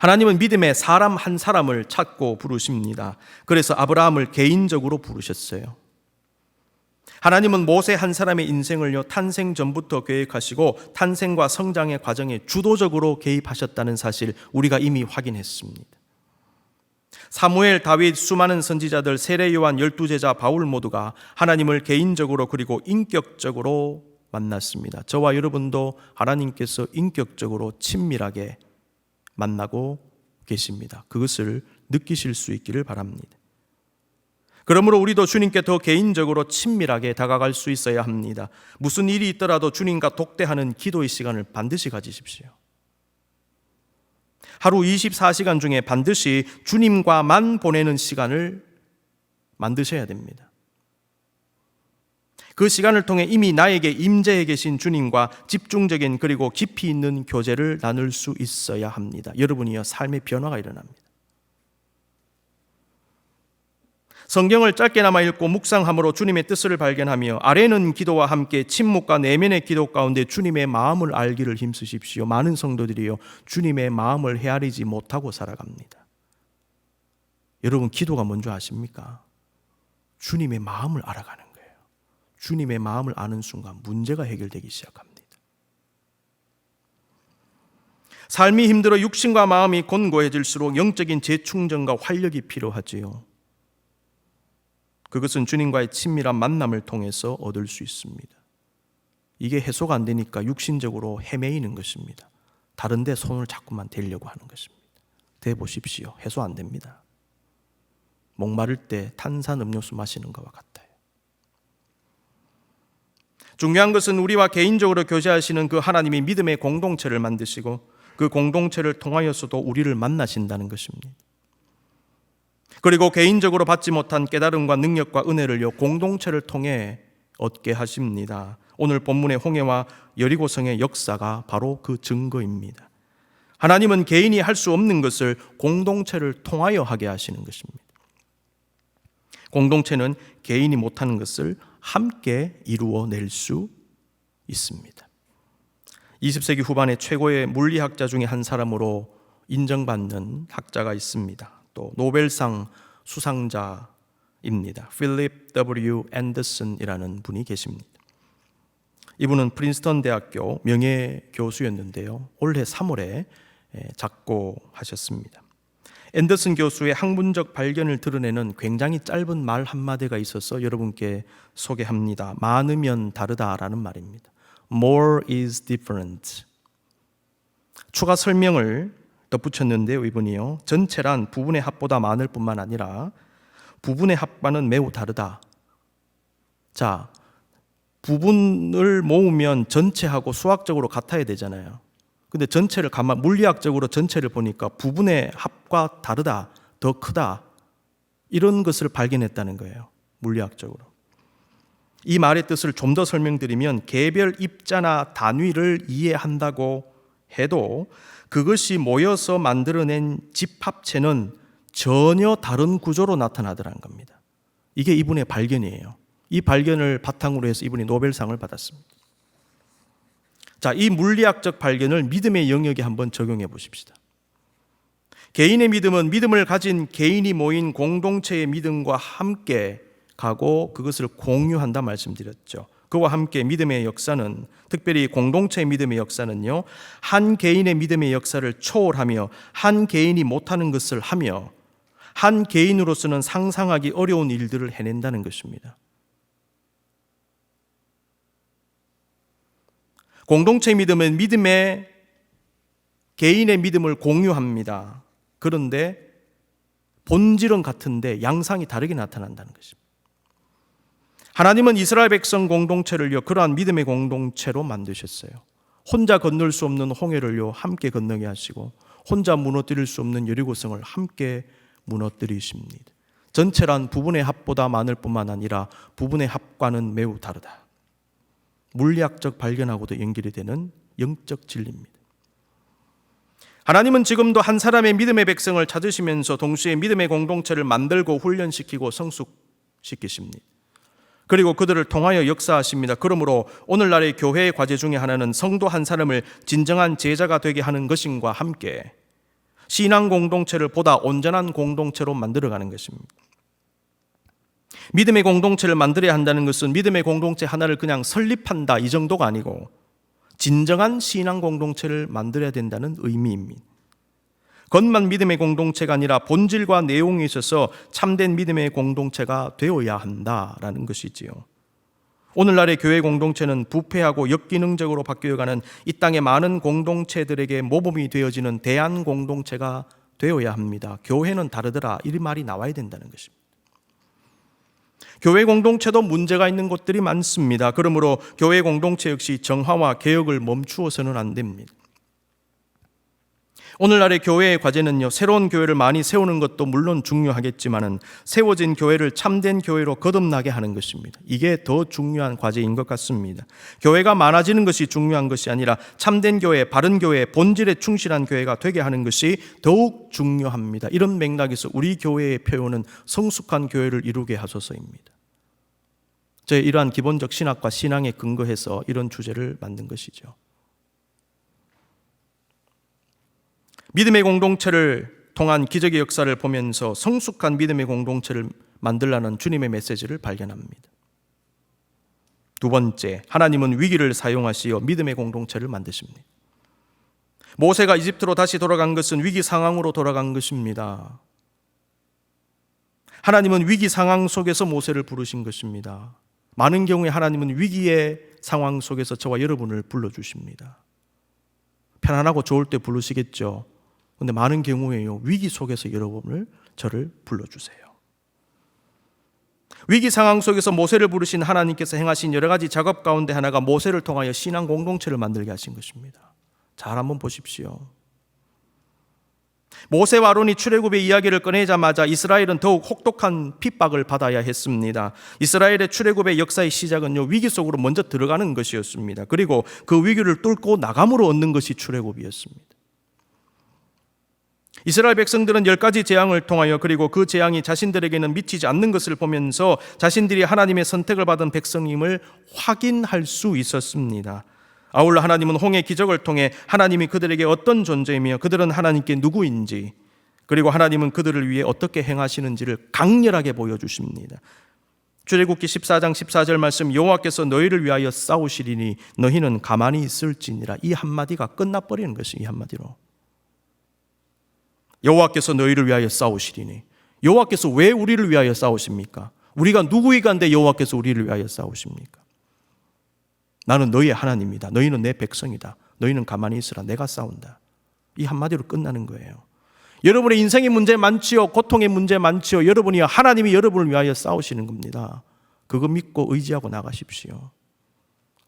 하나님은 믿음의 사람 한 사람을 찾고 부르십니다. 그래서 아브라함을 개인적으로 부르셨어요. 하나님은 모세 한 사람의 인생을요, 탄생 전부터 계획하시고 탄생과 성장의 과정에 주도적으로 개입하셨다는 사실 우리가 이미 확인했습니다. 사무엘, 다윗, 수많은 선지자들, 세례 요한, 12제자, 바울 모두가 하나님을 개인적으로 그리고 인격적으로 만났습니다. 저와 여러분도 하나님께서 인격적으로 친밀하게 만나고 계십니다. 그것을 느끼실 수 있기를 바랍니다. 그러므로 우리도 주님께 더 개인적으로 친밀하게 다가갈 수 있어야 합니다. 무슨 일이 있더라도 주님과 독대하는 기도의 시간을 반드시 가지십시오. 하루 24시간 중에 반드시 주님과만 보내는 시간을 만드셔야 됩니다. 그 시간을 통해 이미 나에게 임재해 계신 주님과 집중적인 그리고 깊이 있는 교제를 나눌 수 있어야 합니다. 여러분이요, 삶의 변화가 일어납니다. 성경을 짧게나마 읽고 묵상함으로 주님의 뜻을 발견하며 아래는 기도와 함께 침묵과 내면의 기도 가운데 주님의 마음을 알기를 힘쓰십시오. 많은 성도들이요, 주님의 마음을 헤아리지 못하고 살아갑니다. 여러분, 기도가 뭔지 아십니까? 주님의 마음을 알아가는 거예요. 주님의 마음을 아는 순간 문제가 해결되기 시작합니다. 삶이 힘들어 육신과 마음이 곤고해질수록 영적인 재충전과 활력이 필요하지요. 그것은 주님과의 친밀한 만남을 통해서 얻을 수 있습니다. 이게 해소가 안 되니까 육신적으로 헤매이는 것입니다. 다른 데 손을 자꾸만 대려고 하는 것입니다. 대보십시오. 해소 안 됩니다. 목마를 때 탄산 음료수 마시는 것과 같아요. 중요한 것은 우리와 개인적으로 교제하시는 그 하나님이 믿음의 공동체를 만드시고 그 공동체를 통하여서도 우리를 만나신다는 것입니다. 그리고 개인적으로 받지 못한 깨달음과 능력과 은혜를요, 공동체를 통해 얻게 하십니다. 오늘 본문의 홍해와 여리고성의 역사가 바로 그 증거입니다. 하나님은 개인이 할 수 없는 것을 공동체를 통하여 하게 하시는 것입니다. 공동체는 개인이 못하는 것을 함께 이루어낼 수 있습니다. 20세기 후반에 최고의 물리학자 중에 한 사람으로 인정받는 학자가 있습니다. 또 노벨상 수상자입니다. 필립 W. 앤더슨이라는 분이 계십니다. 이분은 프린스턴 대학교 명예교수였는데요. 올해 3월에 작고하셨습니다. 앤더슨 교수의 학문적 발견을 드러내는 굉장히 짧은 말 한마디가 있어서 여러분께 소개합니다. 많으면 다르다라는 말입니다. More is different. 추가 설명을 덧붙였는데요, 이분이요. 전체란 부분의 합보다 많을 뿐만 아니라 부분의 합과는 매우 다르다. 자, 부분을 모으면 전체하고 수학적으로 같아야 되잖아요. 근데 전체를 물리학적으로 전체를 보니까 부분의 합과 다르다, 더 크다, 이런 것을 발견했다는 거예요. 물리학적으로. 이 말의 뜻을 좀 더 설명드리면 개별 입자나 단위를 이해한다고 해도 그것이 모여서 만들어낸 집합체는 전혀 다른 구조로 나타나더라는 겁니다. 이게 이분의 발견이에요. 이 발견을 바탕으로 해서 이분이 노벨상을 받았습니다. 자, 이 물리학적 발견을 믿음의 영역에 한번 적용해 보십시다. 개인의 믿음은 믿음을 가진 개인이 모인 공동체의 믿음과 함께 가고 그것을 공유한다 말씀드렸죠. 그와 함께 믿음의 역사는, 특별히 공동체의 믿음의 역사는요, 한 개인의 믿음의 역사를 초월하며 한 개인이 못하는 것을 하며 한 개인으로서는 상상하기 어려운 일들을 해낸다는 것입니다. 공동체의 믿음은 개인의 믿음을 공유합니다. 그런데 본질은 같은데 양상이 다르게 나타난다는 것입니다. 하나님은 이스라엘 백성 공동체를요, 그러한 믿음의 공동체로 만드셨어요. 혼자 건널 수 없는 홍해를요, 함께 건너게 하시고 혼자 무너뜨릴 수 없는 여리고성을 함께 무너뜨리십니다. 전체란 부분의 합보다 많을 뿐만 아니라 부분의 합과는 매우 다르다. 물리학적 발견하고도 연결이 되는 영적 진리입니다. 하나님은 지금도 한 사람의 믿음의 백성을 찾으시면서 동시에 믿음의 공동체를 만들고 훈련시키고 성숙시키십니다. 그리고 그들을 통하여 역사하십니다. 그러므로 오늘날의 교회의 과제 중에 하나는 성도 한 사람을 진정한 제자가 되게 하는 것임과 함께 신앙 공동체를 보다 온전한 공동체로 만들어가는 것입니다. 믿음의 공동체를 만들어야 한다는 것은 믿음의 공동체 하나를 그냥 설립한다 이 정도가 아니고 진정한 신앙 공동체를 만들어야 된다는 의미입니다. 겉만 믿음의 공동체가 아니라 본질과 내용에 있어서 참된 믿음의 공동체가 되어야 한다라는 것이지요. 오늘날의 교회 공동체는 부패하고 역기능적으로 바뀌어가는 이 땅의 많은 공동체들에게 모범이 되어지는 대안 공동체가 되어야 합니다. 교회는 다르더라 이 말이 나와야 된다는 것입니다. 교회 공동체도 문제가 있는 곳들이 많습니다. 그러므로 교회 공동체 역시 정화와 개혁을 멈추어서는 안 됩니다. 오늘날의 교회의 과제는요, 새로운 교회를 많이 세우는 것도 물론 중요하겠지만은 세워진 교회를 참된 교회로 거듭나게 하는 것입니다. 이게 더 중요한 과제인 것 같습니다. 교회가 많아지는 것이 중요한 것이 아니라 참된 교회, 바른 교회, 본질에 충실한 교회가 되게 하는 것이 더욱 중요합니다. 이런 맥락에서 우리 교회의 표현은 성숙한 교회를 이루게 하소서입니다. 저의 이러한 기본적 신학과 신앙에 근거해서 이런 주제를 만든 것이죠. 믿음의 공동체를 통한 기적의 역사를 보면서 성숙한 믿음의 공동체를 만들라는 주님의 메시지를 발견합니다. 두 번째, 하나님은 위기를 사용하시어 믿음의 공동체를 만드십니다. 모세가 이집트로 다시 돌아간 것은 위기 상황으로 돌아간 것입니다. 하나님은 위기 상황 속에서 모세를 부르신 것입니다. 많은 경우에 하나님은 위기의 상황 속에서 저와 여러분을 불러주십니다. 편안하고 좋을 때 부르시겠죠. 그런데 많은 경우에요, 위기 속에서 여러분을, 저를 불러주세요. 위기 상황 속에서 모세를 부르신 하나님께서 행하신 여러 가지 작업 가운데 하나가 모세를 통하여 신앙 공동체를 만들게 하신 것입니다. 잘 한번 보십시오. 모세와 아론이 출애굽의 이야기를 꺼내자마자 이스라엘은 더욱 혹독한 핍박을 받아야 했습니다. 이스라엘의 출애굽의 역사의 시작은요, 위기 속으로 먼저 들어가는 것이었습니다. 그리고 그 위기를 뚫고 나감으로 얻는 것이 출애굽이었습니다. 이스라엘 백성들은 10가지 재앙을 통하여 그리고 그 재앙이 자신들에게는 미치지 않는 것을 보면서 자신들이 하나님의 선택을 받은 백성임을 확인할 수 있었습니다. 아울러 하나님은 홍해 기적을 통해 하나님이 그들에게 어떤 존재이며 그들은 하나님께 누구인지, 그리고 하나님은 그들을 위해 어떻게 행하시는지를 강렬하게 보여주십니다. 출애굽기 14장 14절 말씀, 여호와께서 너희를 위하여 싸우시리니 너희는 가만히 있을지니라. 이 한마디가 끝나버리는 것이, 이 한마디로. 여호와께서 너희를 위하여 싸우시리니. 여호와께서 왜 우리를 위하여 싸우십니까? 우리가 누구이간데 여호와께서 우리를 위하여 싸우십니까? 나는 너희의 하나님이다. 너희는 내 백성이다. 너희는 가만히 있으라. 내가 싸운다. 이 한마디로 끝나는 거예요. 여러분의 인생의 문제 많지요. 고통의 문제 많지요. 여러분이, 하나님이 여러분을 위하여 싸우시는 겁니다. 그거 믿고 의지하고 나가십시오.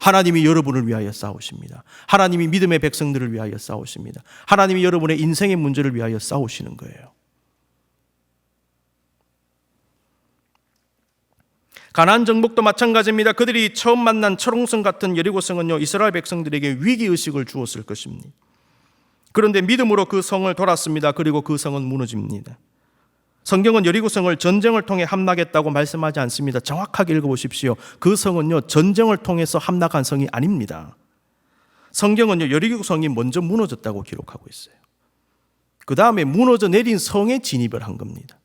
하나님이 여러분을 위하여 싸우십니다. 하나님이 믿음의 백성들을 위하여 싸우십니다. 하나님이 여러분의 인생의 문제를 위하여 싸우시는 거예요. 가나안 정복도 마찬가지입니다. 그들이 처음 만난 철옹성 같은 여리고성은요, 이스라엘 백성들에게 위기의식을 주었을 것입니다. 그런데 믿음으로 그 성을 돌았습니다. 그리고 그 성은 무너집니다. 성경은 여리고성을 전쟁을 통해 함락했다고 말씀하지 않습니다. 정확하게 읽어보십시오. 그 성은요, 전쟁을 통해서 함락한 성이 아닙니다. 성경은요, 여리고성이 먼저 무너졌다고 기록하고 있어요. 그 다음에 무너져 내린 성에 진입을 한 겁니다.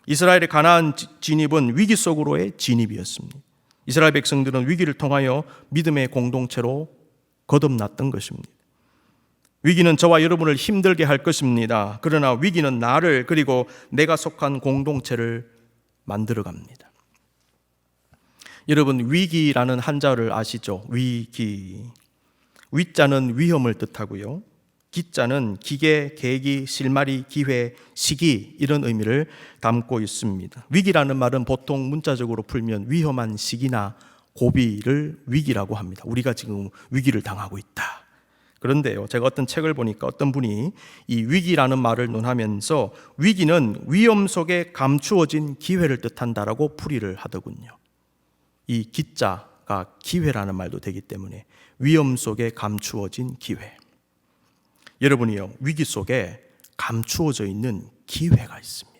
이스라엘의 가나안 진입은 위기 속으로의 진입이었습니다. 이스라엘 백성들은 위기를 통하여 믿음의 공동체로 거듭났던 것입니다. 위기는 저와 여러분을 힘들게 할 것입니다. 그러나 위기는 나를, 그리고 내가 속한 공동체를 만들어갑니다. 여러분, 위기라는 한자를 아시죠? 위기. 위자는 위험을 뜻하고요, 기자는 기계, 계기, 실마리, 기회, 시기, 이런 의미를 담고 있습니다. 위기라는 말은 보통 문자적으로 풀면 위험한 시기나 고비를 위기라고 합니다. 우리가 지금 위기를 당하고 있다. 그런데요, 제가 어떤 책을 보니까 어떤 분이 이 위기라는 말을 논하면서 위기는 위험 속에 감추어진 기회를 뜻한다라고 풀이를 하더군요. 이 기자가 기회라는 말도 되기 때문에 위험 속에 감추어진 기회. 여러분이요, 위기 속에 감추어져 있는 기회가 있습니다.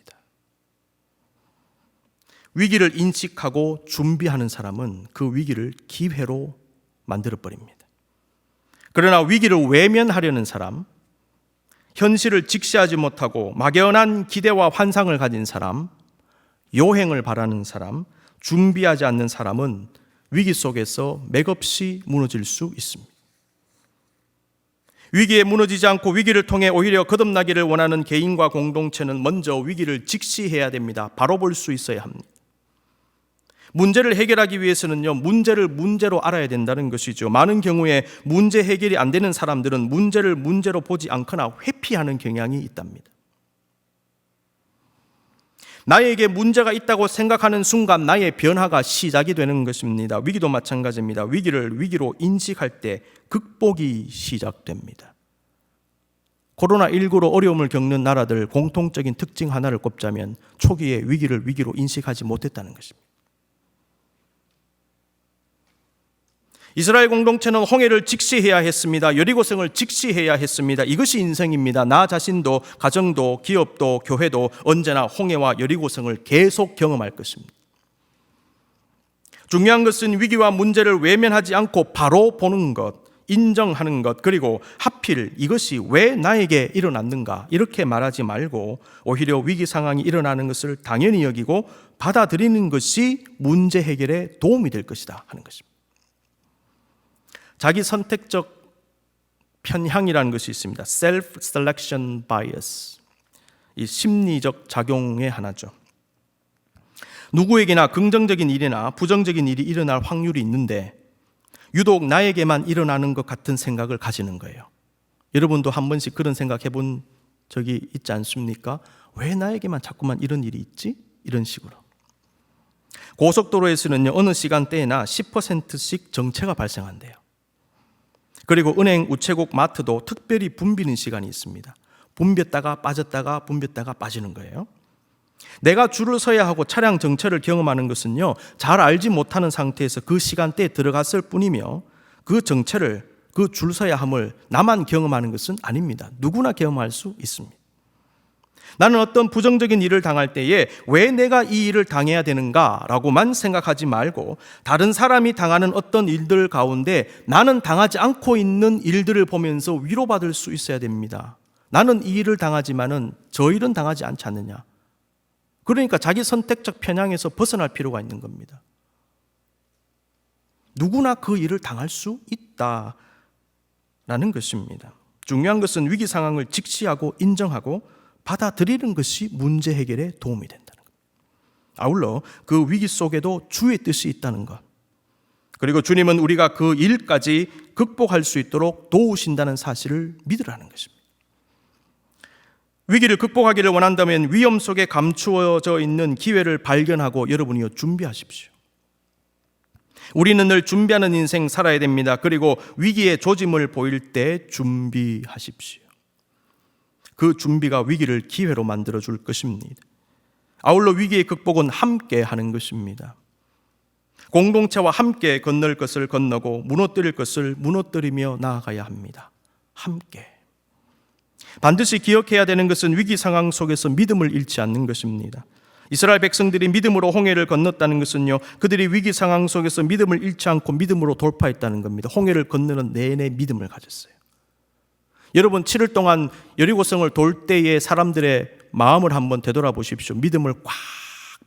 위기를 인식하고 준비하는 사람은 그 위기를 기회로 만들어버립니다. 그러나 위기를 외면하려는 사람, 현실을 직시하지 못하고 막연한 기대와 환상을 가진 사람, 요행을 바라는 사람, 준비하지 않는 사람은 위기 속에서 맥없이 무너질 수 있습니다. 위기에 무너지지 않고 위기를 통해 오히려 거듭나기를 원하는 개인과 공동체는 먼저 위기를 직시해야 됩니다. 바로 볼 수 있어야 합니다. 문제를 해결하기 위해서는요, 문제를 문제로 알아야 된다는 것이죠. 많은 경우에 문제 해결이 안 되는 사람들은 문제를 문제로 보지 않거나 회피하는 경향이 있답니다. 나에게 문제가 있다고 생각하는 순간 나의 변화가 시작이 되는 것입니다. 위기도 마찬가지입니다. 위기를 위기로 인식할 때 극복이 시작됩니다. 코로나19로 어려움을 겪는 나라들 공통적인 특징 하나를 꼽자면 초기에 위기를 위기로 인식하지 못했다는 것입니다. 이스라엘 공동체는 홍해를 직시해야 했습니다. 여리고성을 직시해야 했습니다. 이것이 인생입니다. 나 자신도 가정도 기업도 교회도 언제나 홍해와 여리고성을 계속 경험할 것입니다. 중요한 것은 위기와 문제를 외면하지 않고 바로 보는 것, 인정하는 것, 그리고 하필 이것이 왜 나에게 일어났는가 이렇게 말하지 말고 오히려 위기 상황이 일어나는 것을 당연히 여기고 받아들이는 것이 문제 해결에 도움이 될 것이다 하는 것입니다. 자기 선택적 편향이라는 것이 있습니다. Self-selection bias. 이 심리적 작용의 하나죠. 누구에게나 긍정적인 일이나 부정적인 일이 일어날 확률이 있는데 유독 나에게만 일어나는 것 같은 생각을 가지는 거예요. 여러분도 한 번씩 그런 생각 해본 적이 있지 않습니까? 왜 나에게만 자꾸만 이런 일이 있지? 이런 식으로. 고속도로에서는요, 어느 시간대에나 10%씩 정체가 발생한대요. 그리고 은행, 우체국, 마트도 특별히 붐비는 시간이 있습니다. 붐볐다가 빠졌다가 붐볐다가 빠지는 거예요. 내가 줄을 서야 하고 차량 정체를 경험하는 것은요, 잘 알지 못하는 상태에서 그 시간대에 들어갔을 뿐이며 그 정체를, 그 줄 서야 함을 나만 경험하는 것은 아닙니다. 누구나 경험할 수 있습니다. 나는 어떤 부정적인 일을 당할 때에 왜 내가 이 일을 당해야 되는가라고만 생각하지 말고 다른 사람이 당하는 어떤 일들 가운데 나는 당하지 않고 있는 일들을 보면서 위로받을 수 있어야 됩니다. 나는 이 일을 당하지만은 저 일은 당하지 않지 않느냐. 그러니까 자기 선택적 편향에서 벗어날 필요가 있는 겁니다. 누구나 그 일을 당할 수 있다라는 것입니다. 중요한 것은 위기 상황을 직시하고 인정하고 받아들이는 것이 문제 해결에 도움이 된다는 것. 아울러 그 위기 속에도 주의 뜻이 있다는 것. 그리고 주님은 우리가 그 일까지 극복할 수 있도록 도우신다는 사실을 믿으라는 것입니다. 위기를 극복하기를 원한다면 위험 속에 감추어져 있는 기회를 발견하고 여러분이요 준비하십시오. 우리는 늘 준비하는 인생 살아야 됩니다. 그리고 위기의 조짐을 보일 때 준비하십시오. 그 준비가 위기를 기회로 만들어줄 것입니다. 아울러 위기의 극복은 함께 하는 것입니다. 공동체와 함께 건널 것을 건너고 무너뜨릴 것을 무너뜨리며 나아가야 합니다. 함께. 반드시 기억해야 되는 것은 위기 상황 속에서 믿음을 잃지 않는 것입니다. 이스라엘 백성들이 믿음으로 홍해를 건넜다는 것은요, 그들이 위기 상황 속에서 믿음을 잃지 않고 믿음으로 돌파했다는 겁니다. 홍해를 건너는 내내 믿음을 가졌어요. 여러분 7일 동안 여리고성을 돌 때의 사람들의 마음을 한번 되돌아보십시오. 믿음을 꽉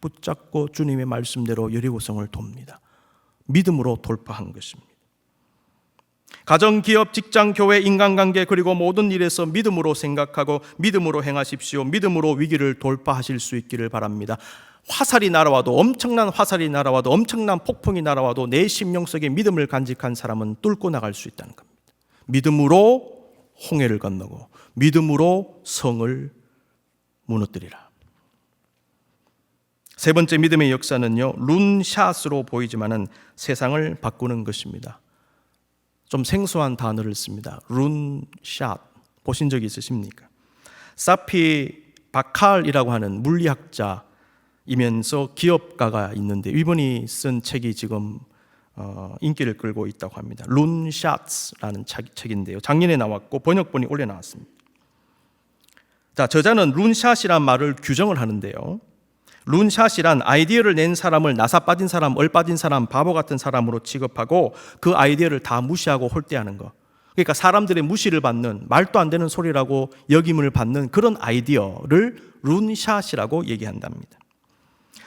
붙잡고 주님의 말씀대로 여리고성을 돕니다. 믿음으로 돌파한 것입니다. 가정, 기업, 직장, 교회, 인간관계 그리고 모든 일에서 믿음으로 생각하고 믿음으로 행하십시오. 믿음으로 위기를 돌파하실 수 있기를 바랍니다. 화살이 날아와도 엄청난 화살이 날아와도 엄청난 폭풍이 날아와도 내 심령 속에 믿음을 간직한 사람은 뚫고 나갈 수 있다는 겁니다. 믿음으로 홍해를 건너고 믿음으로 성을 무너뜨리라. 세 번째 믿음의 역사는요, 룬샷으로 보이지만은 세상을 바꾸는 것입니다. 좀 생소한 단어를 씁니다. 룬샷 보신 적이 있으십니까? 사피 바칼이라고 하는 물리학자이면서 기업가가 있는데 이분이 쓴 책이 지금 인기를 끌고 있다고 합니다. 룬샷라는 책인데요. 작년에 나왔고 번역본이 올해 나왔습니다. 자, 저자는 룬샷이란 말을 규정을 하는데요. 룬샷이란 아이디어를 낸 사람을 나사 빠진 사람, 얼 빠진 사람, 바보 같은 사람으로 취급하고 그 아이디어를 다 무시하고 홀대하는 거. 그러니까 사람들의 무시를 받는, 말도 안 되는 소리라고 여김을 받는 그런 아이디어를 룬샷이라고 얘기한답니다.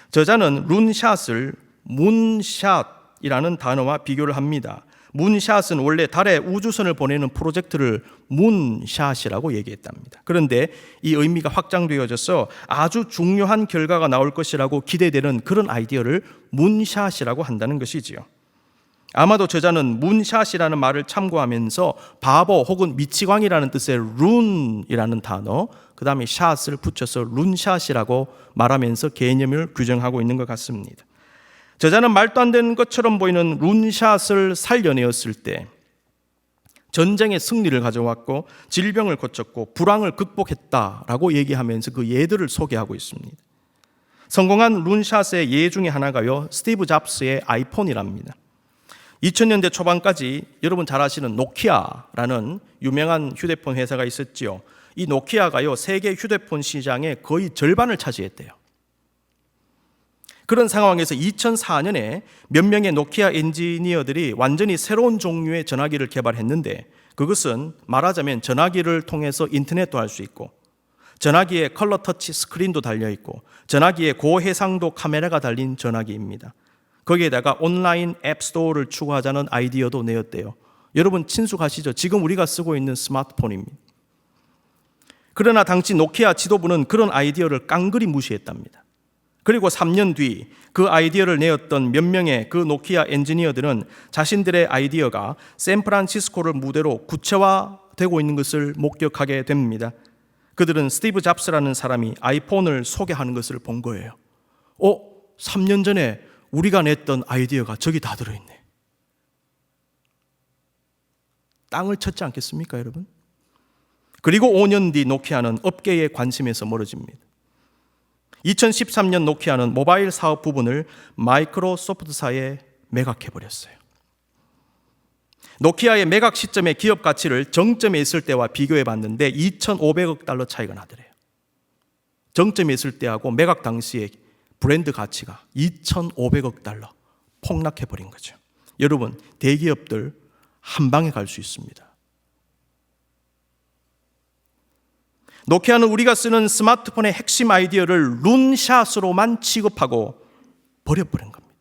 저자는 룬샷을 문샷이라는 단어와 비교를 합니다. 문샷은 원래 달에 우주선을 보내는 프로젝트를 문샷이라고 얘기했답니다. 그런데 이 의미가 확장되어져서 아주 중요한 결과가 나올 것이라고 기대되는 그런 아이디어를 문샷이라고 한다는 것이지요. 아마도 저자는 문샷이라는 말을 참고하면서 바보 혹은 미치광이라는 뜻의 룬이라는 단어, 그 다음에 샷을 붙여서 룬샷이라고 말하면서 개념을 규정하고 있는 것 같습니다. 저자는 말도 안 되는 것처럼 보이는 룬샷을 살려내었을 때 전쟁의 승리를 가져왔고 질병을 고쳤고 불황을 극복했다라고 얘기하면서 그 예들을 소개하고 있습니다. 성공한 룬샷의 예 중에 하나가요, 스티브 잡스의 아이폰이랍니다. 2000년대 초반까지 여러분 잘 아시는 노키아라는 유명한 휴대폰 회사가 있었지요. 이 노키아가요, 세계 휴대폰 시장의 거의 절반을 차지했대요. 그런 상황에서 2004년에 몇 명의 노키아 엔지니어들이 완전히 새로운 종류의 전화기를 개발했는데 그것은 말하자면 전화기를 통해서 인터넷도 할 수 있고 전화기에 컬러 터치 스크린도 달려있고 전화기에 고해상도 카메라가 달린 전화기입니다. 거기에다가 온라인 앱스토어를 추구하자는 아이디어도 내었대요. 여러분 친숙하시죠? 지금 우리가 쓰고 있는 스마트폰입니다. 그러나 당시 노키아 지도부는 그런 아이디어를 깡그리 무시했답니다. 그리고 3년 뒤 그 아이디어를 내었던 몇 명의 그 노키아 엔지니어들은 자신들의 아이디어가 샌프란시스코를 무대로 구체화되고 있는 것을 목격하게 됩니다. 그들은 스티브 잡스라는 사람이 아이폰을 소개하는 것을 본 거예요. 3년 전에 우리가 냈던 아이디어가 저기 다 들어있네. 땅을 쳤지 않겠습니까, 여러분? 그리고 5년 뒤 노키아는 업계의 관심에서 멀어집니다. 2013년 노키아는 모바일 사업 부분을 마이크로소프트사에 매각해버렸어요. 노키아의 매각 시점의 기업 가치를 정점에 있을 때와 비교해 봤는데 2,500억 달러 차이가 나더래요. 정점에 있을 때하고 매각 당시의 브랜드 가치가 2,500억 달러 폭락해버린 거죠. 여러분, 대기업들 한 방에 갈 수 있습니다. 노키아는 우리가 쓰는 스마트폰의 핵심 아이디어를 룬샷으로만 취급하고 버려버린 겁니다.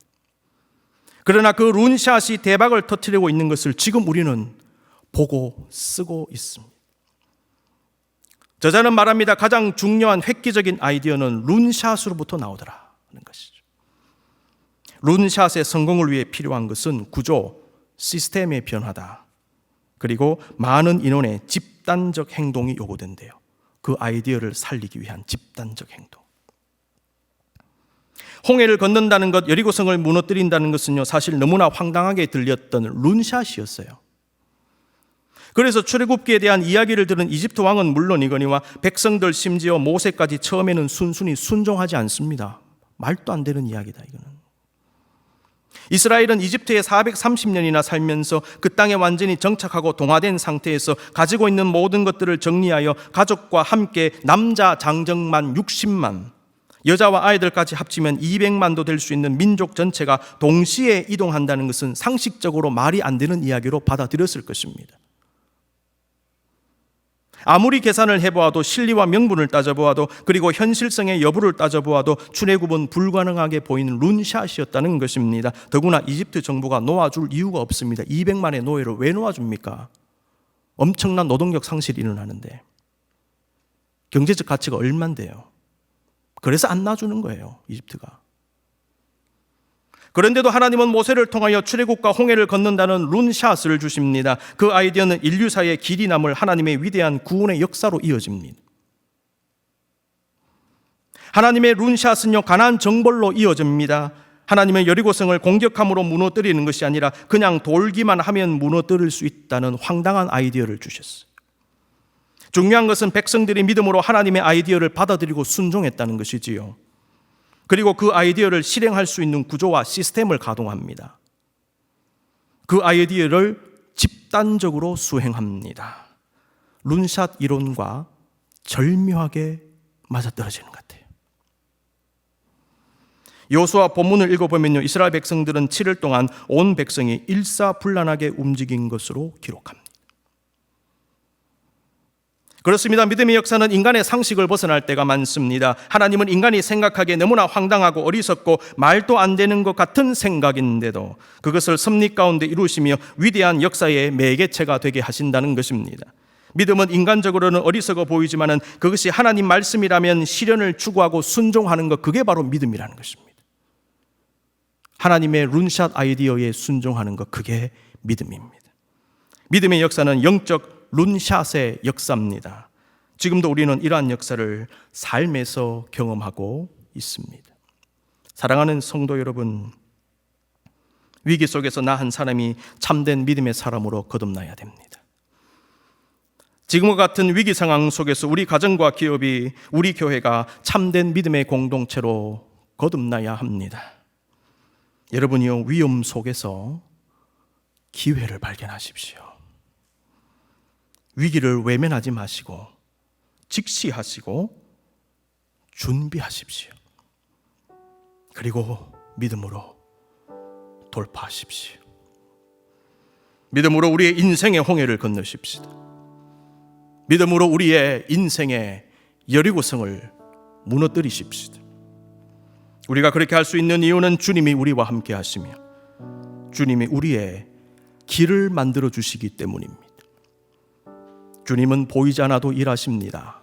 그러나 그 룬샷이 대박을 터뜨리고 있는 것을 지금 우리는 보고 쓰고 있습니다. 저자는 말합니다. 가장 중요한 획기적인 아이디어는 룬샷으로부터 나오더라는 것이죠. 룬샷의 성공을 위해 필요한 것은 구조, 시스템의 변화다. 그리고 많은 인원의 집단적 행동이 요구된대요. 그 아이디어를 살리기 위한 집단적 행동. 홍해를 건넌다는 것, 여리고성을 무너뜨린다는 것은요, 사실 너무나 황당하게 들렸던 룬샷이었어요. 그래서 출애굽기에 대한 이야기를 들은 이집트 왕은 물론이거니와 백성들 심지어 모세까지 처음에는 순순히 순종하지 않습니다. 말도 안 되는 이야기다, 이거는. 이스라엘은 이집트에 430년이나 살면서 그 땅에 완전히 정착하고 동화된 상태에서 가지고 있는 모든 것들을 정리하여 가족과 함께 남자 장정만 60만, 여자와 아이들까지 합치면 200만도 될 수 있는 민족 전체가 동시에 이동한다는 것은 상식적으로 말이 안 되는 이야기로 받아들였을 것입니다. 아무리 계산을 해보아도 실리와 명분을 따져보아도 그리고 현실성의 여부를 따져보아도 출애굽은 불가능하게 보이는 룬샷이었다는 것입니다. 더구나 이집트 정부가 놓아줄 이유가 없습니다. 200만의 노예를 왜 놓아줍니까? 엄청난 노동력 상실이 일어나는데 경제적 가치가 얼만데요. 그래서 안 놔주는 거예요, 이집트가. 그런데도 하나님은 모세를 통하여 출애굽과 홍해를 건넌다는 룬샷을 주십니다. 그 아이디어는 인류사의 길이 남을 하나님의 위대한 구원의 역사로 이어집니다. 하나님의 룬샷은요, 가나안 정벌로 이어집니다. 하나님의 여리고성을 공격함으로 무너뜨리는 것이 아니라 그냥 돌기만 하면 무너뜨릴 수 있다는 황당한 아이디어를 주셨어요. 중요한 것은 백성들이 믿음으로 하나님의 아이디어를 받아들이고 순종했다는 것이지요. 그리고 그 아이디어를 실행할 수 있는 구조와 시스템을 가동합니다. 그 아이디어를 집단적으로 수행합니다. 룬샷 이론과 절묘하게 맞아떨어지는 것 같아요. 여호수아 본문을 읽어보면요, 이스라엘 백성들은 7일 동안 온 백성이 일사불란하게 움직인 것으로 기록합니다. 그렇습니다. 믿음의 역사는 인간의 상식을 벗어날 때가 많습니다. 하나님은 인간이 생각하기에 너무나 황당하고 어리석고 말도 안 되는 것 같은 생각인데도 그것을 섭리 가운데 이루시며 위대한 역사의 매개체가 되게 하신다는 것입니다. 믿음은 인간적으로는 어리석어 보이지만 그것이 하나님 말씀이라면 실현을 추구하고 순종하는 것, 그게 바로 믿음이라는 것입니다. 하나님의 룬샷 아이디어에 순종하는 것, 그게 믿음입니다. 믿음의 역사는 영적 룬샷의 역사입니다. 지금도 우리는 이러한 역사를 삶에서 경험하고 있습니다. 사랑하는 성도 여러분, 위기 속에서 나 한 사람이 참된 믿음의 사람으로 거듭나야 됩니다. 지금과 같은 위기 상황 속에서 우리 가정과 기업이, 우리 교회가 참된 믿음의 공동체로 거듭나야 합니다. 여러분이요, 위험 속에서 기회를 발견하십시오. 위기를 외면하지 마시고 직시하시고 준비하십시오. 그리고 믿음으로 돌파하십시오. 믿음으로 우리의 인생의 홍해를 건너십시다. 믿음으로 우리의 인생의 여리고성을 무너뜨리십시다. 우리가 그렇게 할 수 있는 이유는 주님이 우리와 함께 하시며 주님이 우리의 길을 만들어 주시기 때문입니다. 주님은 보이지 않아도 일하십니다.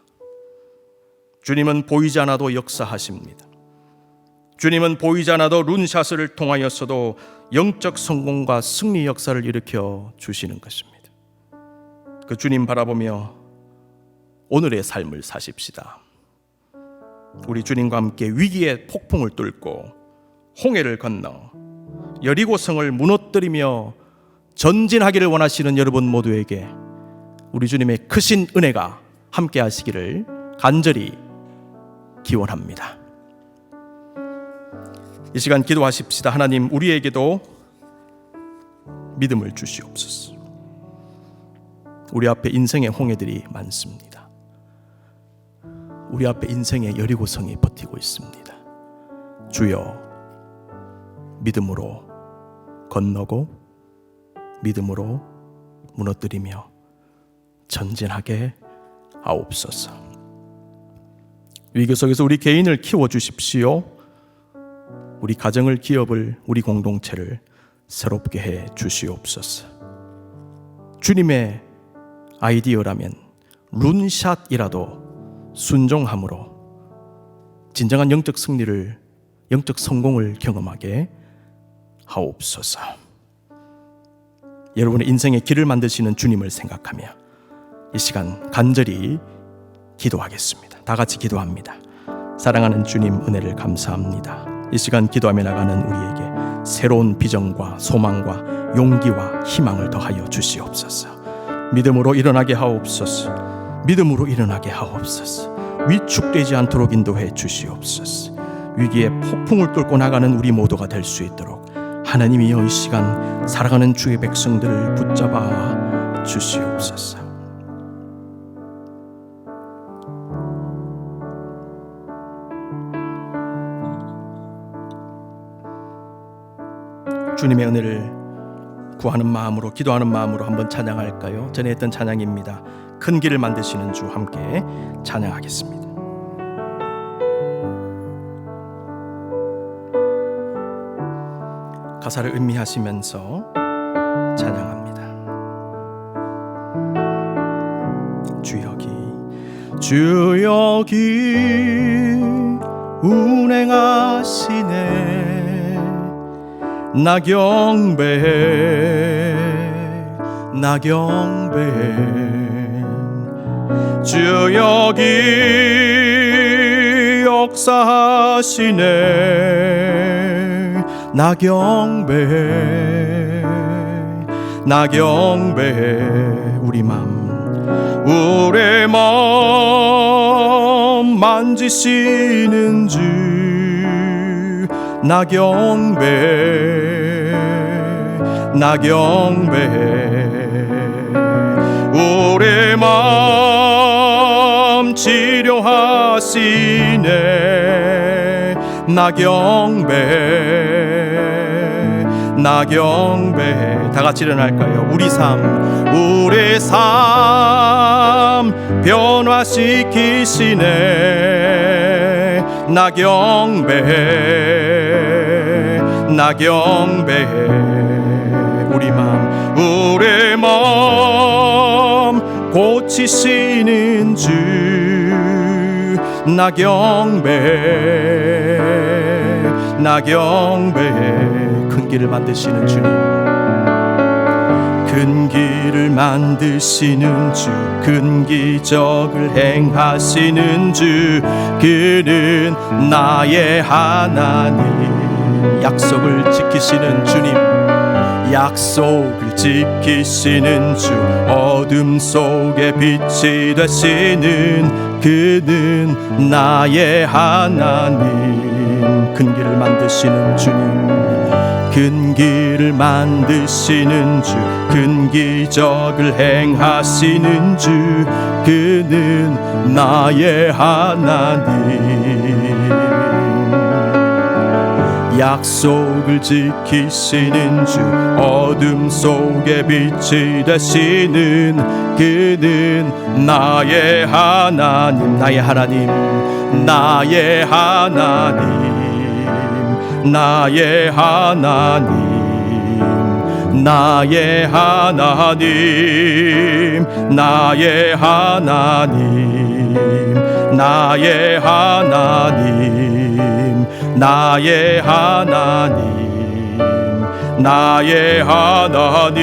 주님은 보이지 않아도 역사하십니다. 주님은 보이지 않아도 룬샷을 통하여서도 영적 성공과 승리 역사를 일으켜 주시는 것입니다. 그 주님 바라보며 오늘의 삶을 사십시다. 우리 주님과 함께 위기의 폭풍을 뚫고 홍해를 건너 여리고성을 무너뜨리며 전진하기를 원하시는 여러분 모두에게 우리 주님의 크신 은혜가 함께 하시기를 간절히 기원합니다. 이 시간 기도하십시다. 하나님, 우리에게도 믿음을 주시옵소서. 우리 앞에 인생의 홍해들이 많습니다. 우리 앞에 인생의 여리고성이 버티고 있습니다. 주여, 믿음으로 건너고 믿음으로 무너뜨리며 전진하게 하옵소서. 위기 속에서 우리 개인을 키워주십시오. 우리 가정을, 기업을, 우리 공동체를 새롭게 해 주시옵소서. 주님의 아이디어라면 룬샷이라도 순종함으로 진정한 영적 승리를, 영적 성공을 경험하게 하옵소서. 여러분의 인생의 길을 만드시는 주님을 생각하며 이 시간 간절히 기도하겠습니다. 다 같이 기도합니다. 사랑하는 주님, 은혜를 감사합니다. 이 시간 기도하며 나가는 우리에게 새로운 비전과 소망과 용기와 희망을 더하여 주시옵소서. 믿음으로 일어나게 하옵소서. 믿음으로 일어나게 하옵소서. 위축되지 않도록 인도해 주시옵소서. 위기의 폭풍을 뚫고 나가는 우리 모두가 될 수 있도록 하나님이여, 이 시간 살아가는 주의 백성들을 붙잡아 주시옵소서. 주님의 은혜를 구하는 마음으로, 기도하는 마음으로 한번 찬양할까요? 전에 했던 찬양입니다. 큰 길을 만드시는 주, 함께 찬양하겠습니다. 가사를 음미하시면서 찬양합니다. 주여기 운행하시네. 나 경배해 주 여기 역사하시네. 나 경배해, 나 경배해. 우리 맘 만지시는 주, 나 경배해, 나 경배해. 우리 맘 치료하시네. 나 경배해, 나 경배해. 다 같이 일어날까요? 우리 삶 변화시키시네. 나 경배해, 나 경배해. 우리 맘 고치시는 주, 나 경배해, 나 경배해. 큰 길을 만드시는 주님, 큰 길을 만드시는 주, 큰 기적을 행하시는 주, 그는 나의 하나님. 약속을 지키시는 주님, 약속을 지키시는 주, 어둠 속에 빛이 되시는 그는 나의 하나님. 큰 길을 만드시는 주님, 큰 길을 만드시는 주, 큰 기적을 행하시는 주, 그는 나의 하나님. 약속을 지키시는 주, 어둠 속에 빛이 되시는 그는 나의 하나님. 나의 하나님, 나의 하나님, 나의 하나님, 나의 하나님, 나의 하나님, 나의 하나님, 나의 하나님, 나의 하나님,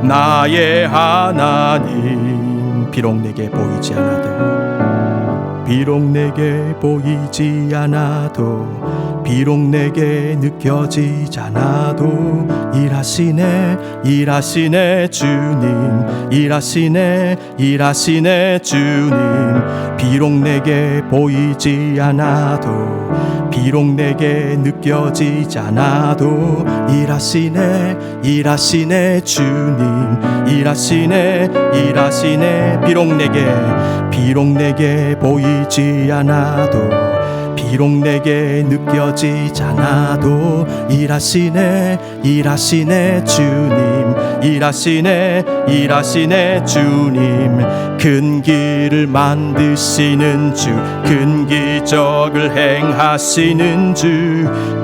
나의 하나님. 비록 내게 보이지 않아도, 비록 내게 보이지 않아도, 비록 내게 느껴지지 않아도 일하시네, 일하시네 주님, 일하시네, 일하시네 주님. 비록 내게 보이지 않아도, 비록 내게 느껴지지 않아도 일하시네, 일하시네 주님, 일하시네, 일하시네. 비록 내게 보이지 않아도, 비록 내게 느껴지지 않아도 일하시네, 일하시네 주님, 일하시네, 일하시네 주님. 큰 길을 만드시는 주, 큰 기적을 행하시는 주,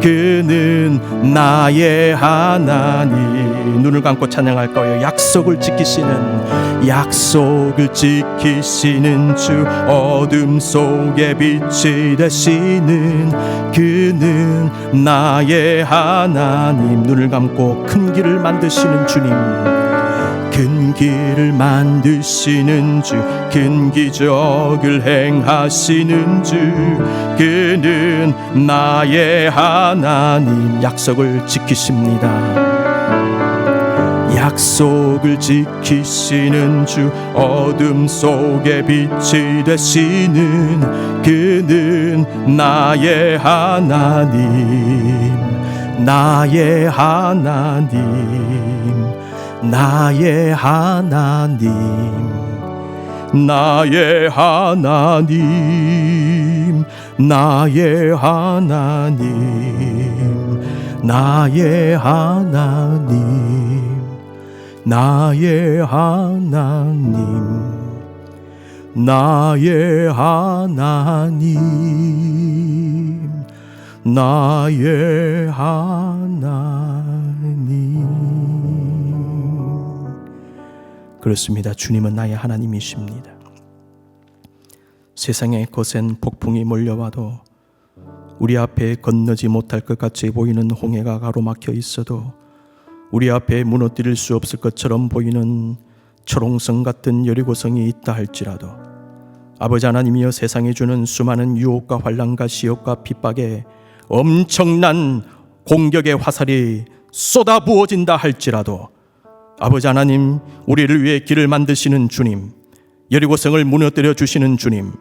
그는 나의 하나님. 눈을 감고 찬양할 거예요. 약속을 지키시는, 약속을 지키시는 주, 어둠 속에 빛이 되시는 그는 나의 하나님. 눈을 감고 큰 길을 만드시는 주님, 큰 길을 만드시는 주, 큰 기적을 행하시는 주, 그는 나의 하나님. 약속을 지키십니다. 약속을 지키시는 주, 어둠 속에 빛이 되시는 그는 나의 하나님, 나의 하나님, 나의 하나님, 나의 하나님, 나의 하나님, 나의 하나님, 나의 하나님, 나의 하나님, 나의 하나님. 그렇습니다. 주님은 나의 하나님이십니다. 세상에 거센 폭풍이 몰려와도, 우리 앞에 건너지 못할 것 같이 보이는 홍해가 가로막혀 있어도, 우리 앞에 무너뜨릴 수 없을 것처럼 보이는 초롱성 같은 여리고성이 있다 할지라도, 아버지 하나님이여, 세상에 주는 수많은 유혹과 환난과 시험과 핍박에 엄청난 공격의 화살이 쏟아 부어진다 할지라도 아버지 하나님, 우리를 위해 길을 만드시는 주님, 여리고성을 무너뜨려 주시는 주님,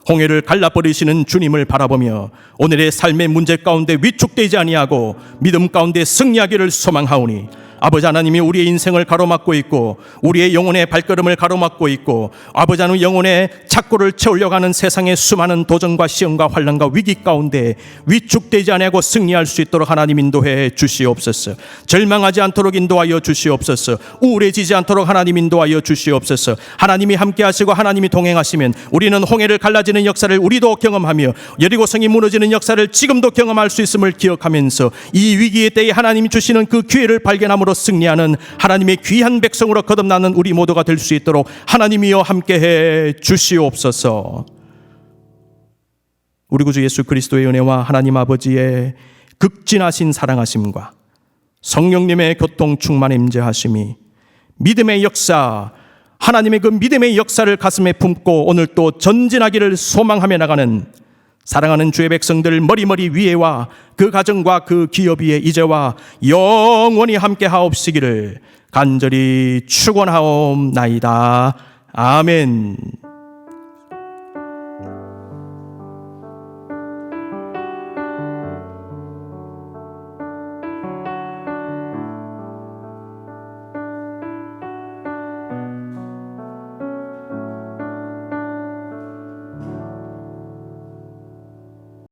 홍해를 갈라버리시는 주님을 바라보며 오늘의 삶의 문제 가운데 위축되지 아니하고 믿음 가운데 승리하기를 소망하오니, 아버지 하나님이 우리의 인생을 가로막고 있고 우리의 영혼의 발걸음을 가로막고 있고 아버지 하나님 영혼의 착고를 채우려고 하는 세상의 수많은 도전과 시험과 환난과 위기 가운데 위축되지 아니하고 승리할 수 있도록 하나님 인도해 주시옵소서. 절망하지 않도록 인도하여 주시옵소서. 우울해지지 않도록 하나님 인도하여 주시옵소서. 하나님이 함께 하시고 하나님이 동행하시면 우리는 홍해를 갈라지는 역사를 우리도 경험하며 여리고성이 무너지는 역사를 지금도 경험할 수 있음을 기억하면서 이 위기의 때에 하나님이 주시는 그 기회를 발견함으로 승리하는 하나님의 귀한 백성으로 거듭나는 우리 모두가 될 수 있도록 하나님이여 함께해 주시옵소서. 우리 구주 예수 그리스도의 은혜와 하나님 아버지의 극진하신 사랑하심과 성령님의 교통 충만 임재하심이, 믿음의 역사, 하나님의 그 믿음의 역사를 가슴에 품고 오늘 또 전진하기를 소망하며 나가는 사랑하는 주의 백성들 머리머리 위에와 그 가정과 그 기업 위에 이제와 영원히 함께 하옵시기를 간절히 축원하옵나이다. 아멘.